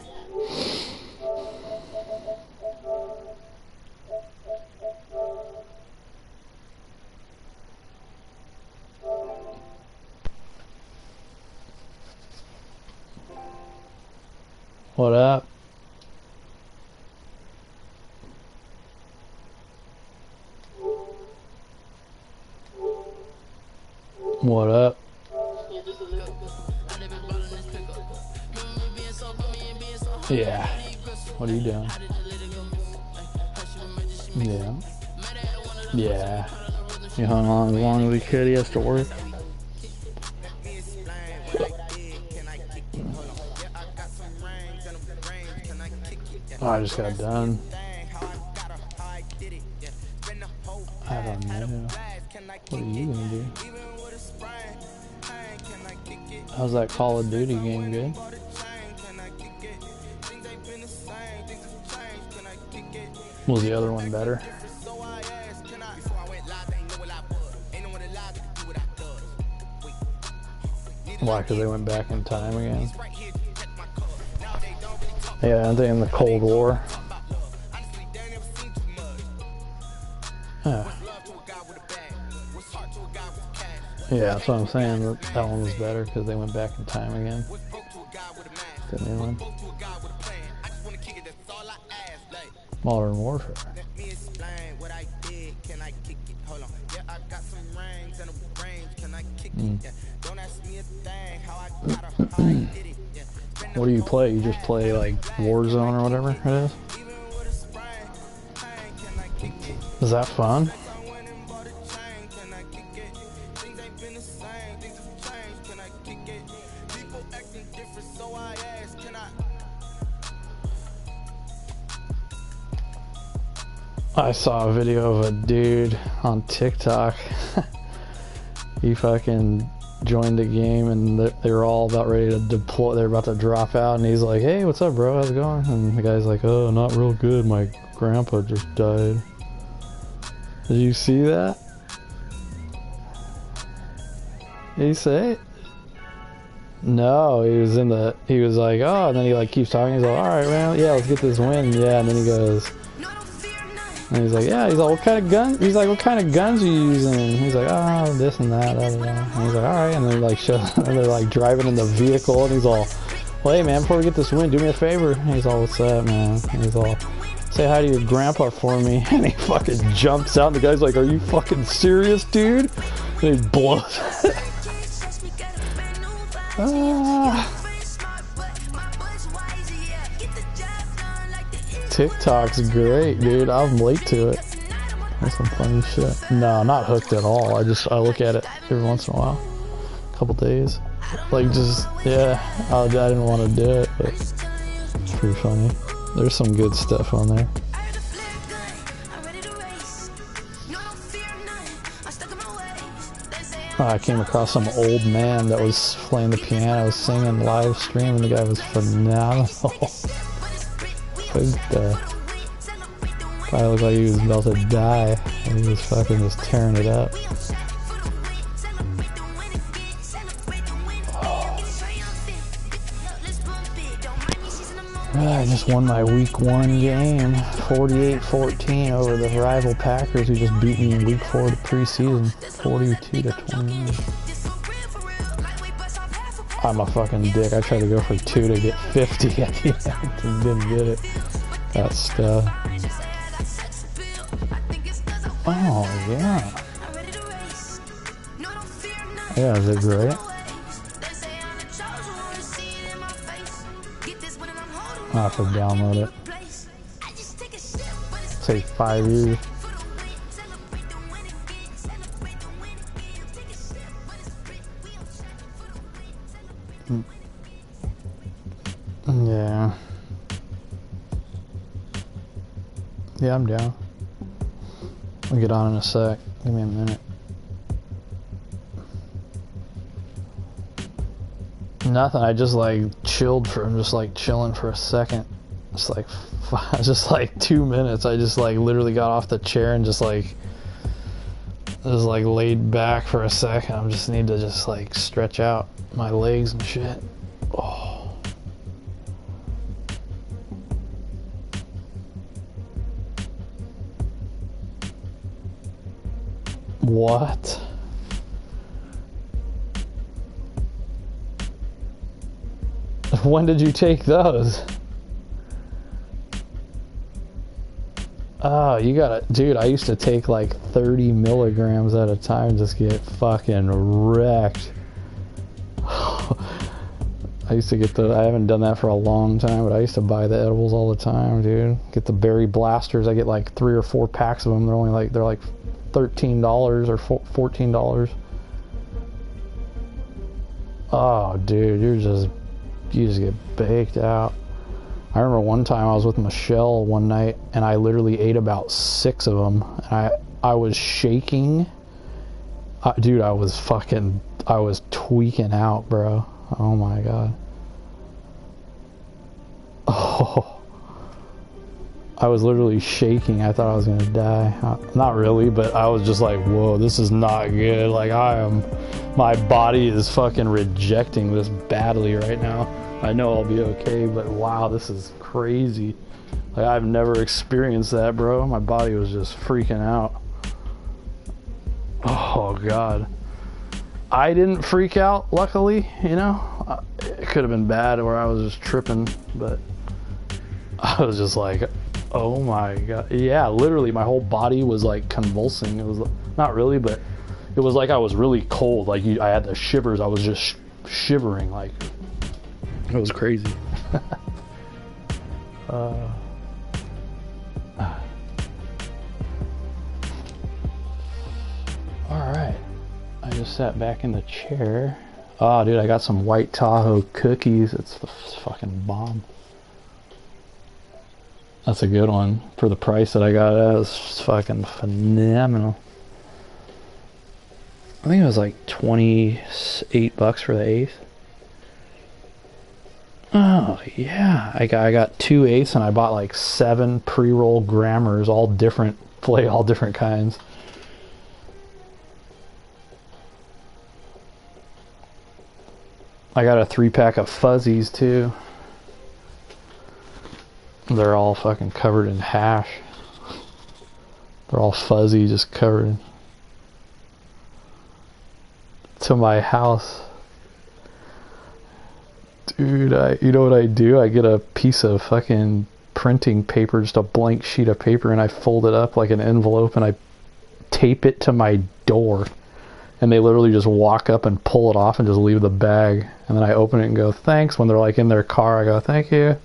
What up? What up? Yeah. What are you doing? Yeah. Yeah. You hung on as long as we could. He has to work. Oh, I just got done. I don't know. What are you gonna do? How's that Call of Duty game? Good? Was the other one better? Why? Because they went back in time again? Yeah, aren't they in the Cold War? Yeah. Yeah, that's what I'm saying. That one was better because they went back in time again. The new one. Modern Warfare. What do you play? You just play like Warzone or whatever it is? Is that fun? I saw a video of a dude on TikTok. He fucking joined the game and they were all about ready to deploy. They're about to drop out and he's like, "Hey, what's up, bro? How's it going?" And the guy's like, "Oh, not real good. My grandpa just died." Did you see that? Did he say it? No, he was like, "Oh," and then he like keeps talking. He's like, "All right, man, yeah, let's get this win." Yeah, and then he goes, and he's like, "Yeah." He's like, "What kind of gun?" He's like, "What kind of guns are you using?" And he's like, "Oh, this and that." And he's like, "All right," and they're like, and they're like driving in the vehicle, and he's all, "Well, hey man, before we get this win, do me a favor." And he's all, "What's that, man?" And he's all, "Say hi to your grandpa for me." And he fucking jumps out, and the guy's like, "Are you fucking serious, dude?" And he blows. TikTok's great, dude. I'm late to it. That's some funny shit. No, not hooked at all. I look at it every once in a while. A couple days. Like just, yeah. I didn't want to do it, but it's pretty funny. There's some good stuff on there. I came across some old man that was playing the piano, singing live stream, and the guy was phenomenal. Probably looked like he was about to die, and he was fucking just tearing it up. I just won my week 1 game, 48-14 over the rival Packers, who just beat me in week 4 of the preseason, 42-21. I'm a fucking dick. I tried to go for 2 to get 50 at the end and didn't get it. That stuff. Oh, yeah. Yeah, is it great? I'll have to download it. Take 5 years. Yeah. Yeah, I'm down. We'll get on in a sec. Give me a minute. Nothing. I just like chilled for. I'm just like chilling for a second. It's like, just like 2 minutes. I just like literally got off the chair and just like laid back for a second. I just need to just like stretch out my legs and shit. Oh. What? When did you take those? Oh, you gotta... Dude, I used to take like 30 milligrams at a time, just get fucking wrecked. I used to get the... I haven't done that for a long time, but I used to buy the edibles all the time, dude. Get the berry blasters. I get like 3 or 4 packs of them. They're only like... They're like $13 or $14. Oh, dude, you just get baked out. I remember one time I was with Michelle one night and I literally ate about 6 of them. And I was shaking. Dude, I was tweaking out, bro. Oh my god. Oh. I was literally shaking. I thought I was gonna die. Not really, but I was just like, whoa, this is not good. Like my body is fucking rejecting this badly right now. I know I'll be okay, but wow, this is crazy. Like, I've never experienced that, bro. My body was just freaking out. Oh god. I didn't freak out, luckily, you know. It could have been bad where I was just tripping, but I was just like, oh my god. Yeah, literally my whole body was like convulsing. It was not really, but it was like I was really cold. Like I had the shivers. I was just shivering. Like, it was crazy. Alright. I just sat back in the chair. Oh, dude, I got some White Tahoe cookies. It's the fucking bomb. That's a good one. For the price that I got, that was fucking phenomenal. I think it was like $28 for the eighth. Oh, yeah. I got 2 eighths and I bought like 7 pre-roll grammars, all different kinds. I got a 3-pack of fuzzies too. They're all fucking covered in hash. They're all fuzzy, just covered. To my house. Dude, you know what I do? I get a piece of fucking printing paper, just a blank sheet of paper, and I fold it up like an envelope and I tape it to my door. And they literally just walk up and pull it off and just leave the bag. And then I open it and go, thanks. When they're like in their car, I go, thank you.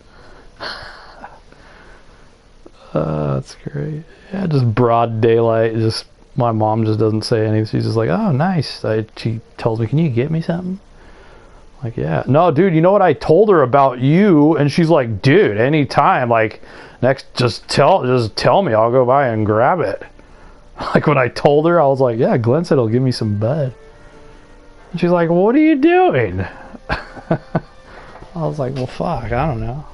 That's great. Yeah, just broad daylight. Just my mom just doesn't say anything. She's just like, oh, nice. She tells me, can you get me something? Like, yeah. No, dude, you know what I told her about you? And she's like, dude, anytime. Like, next, just tell me. I'll go by and grab it. Like, when I told her, I was like, yeah, Glenn said he'll give me some bud. And she's like, what are you doing? I was like, well, fuck, I don't know.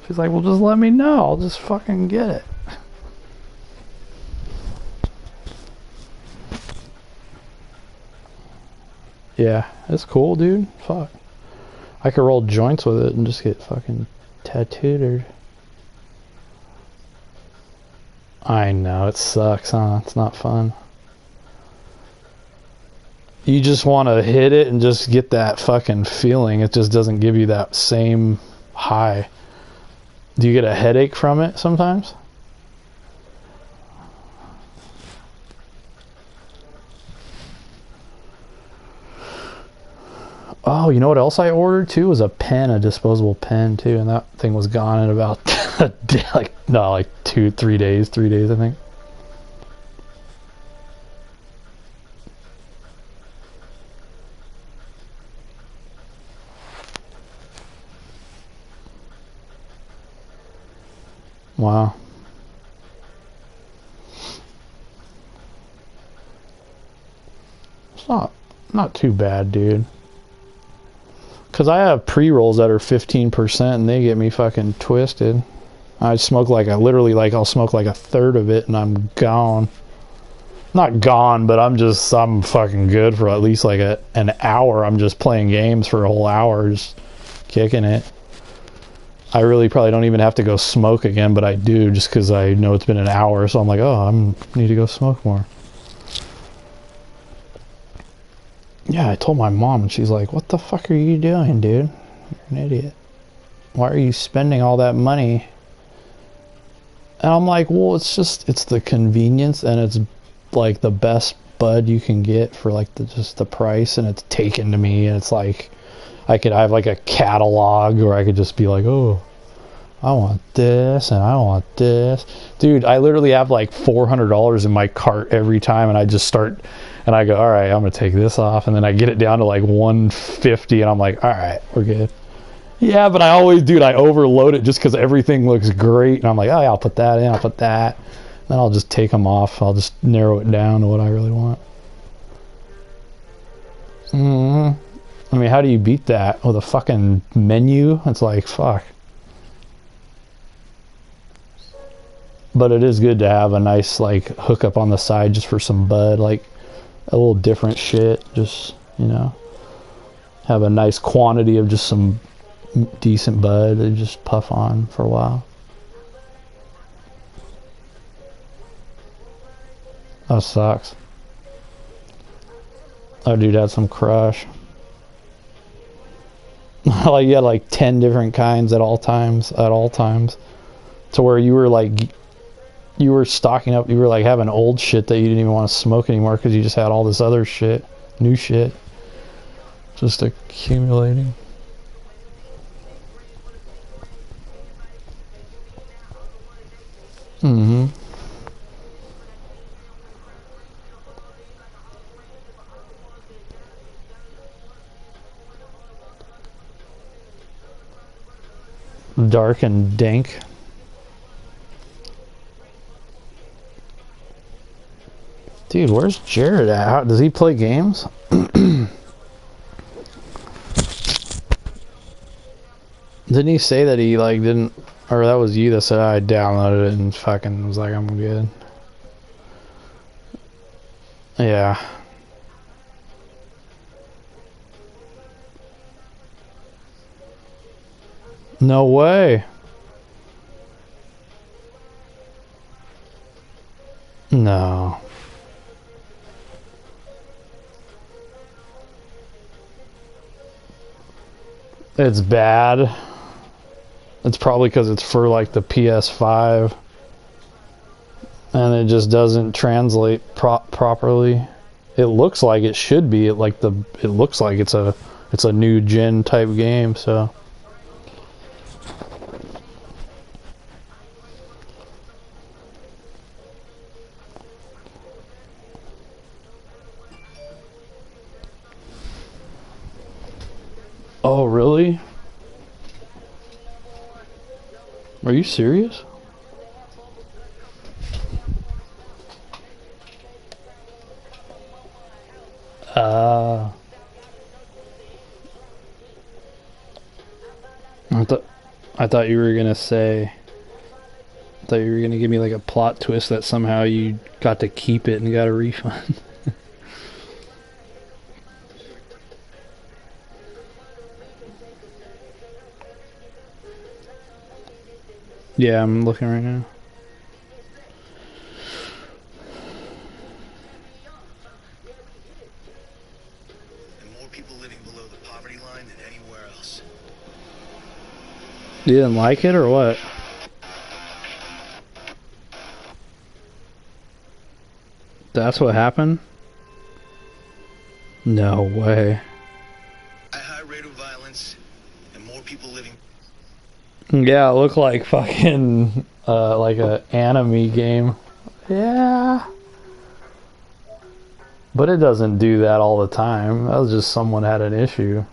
She's like, well, just let me know. I'll just fucking get it. Yeah, it's cool, dude. Fuck. I could roll joints with it and just get fucking tattooed. I know, it sucks, huh? It's not fun. You just want to hit it and just get that fucking feeling. It just doesn't give you that same high. Do you get a headache from it sometimes? Oh, you know what else I ordered too? Was a pen, a disposable pen too, and that thing was gone in about a day, like 3 days, I think. Wow. It's not too bad, dude. Because I have pre-rolls that are 15% and they get me fucking twisted. I smoke literally I'll smoke like a third of it and I'm gone. Not gone, but I'm fucking good for at least like an hour. I'm just playing games for a whole hour, just kicking it. I really probably don't even have to go smoke again, but I do just because I know it's been an hour. So I'm like, oh, I need to go smoke more. Yeah, I told my mom, and she's like, what the fuck are you doing, dude? You're an idiot. Why are you spending all that money? And I'm like, well, it's the convenience, and it's like the best bud you can get for like just the price, and it's taken to me, and it's like I have like a catalog, or I could just be like, oh, I want this, and I want this. Dude, I literally have like $400 in my cart every time, and I just start... And I go, all right, I'm going to take this off. And then I get it down to like 150. And I'm like, all right, we're good. Yeah, but I overload it just because everything looks great. And I'm like, oh, yeah, I'll put that in. I'll put that. Then I'll just take them off. I'll just narrow it down to what I really want. I mean, how do you beat that? With a fucking menu? It's like, fuck. But it is good to have a nice like hookup on the side just for some bud. Like, a little different shit, just, you know, have a nice quantity of just some decent bud to just puff on for a while. That sucks. Oh, dude had some crush. Like, you had like 10 different kinds at all times, to where you were like, you were stocking up, you were like having old shit that you didn't even want to smoke anymore because you just had all this other shit, new shit, just accumulating. Dark and dank. Dude, where's Jared at? Does he play games? Didn't he say that he like didn't, or that was you that said I downloaded it and fucking was like, I'm good? Yeah. No way. No. It's bad. It's probably because it's for like the PS5 and it just doesn't translate properly. It looks like it should be. It looks like it's a new gen type game, so Oh, really? Are you serious? I thought you were gonna say. I thought you were gonna give me like a plot twist that somehow you got to keep it and got a refund. Yeah, I'm looking right now. And more people living below the poverty line than anywhere else. You didn't like it or what? That's what happened? No way. A high rate of violence and more people living. Yeah, it looked like fucking like a anime game. Yeah. But it doesn't do that all the time. That was just someone had an issue.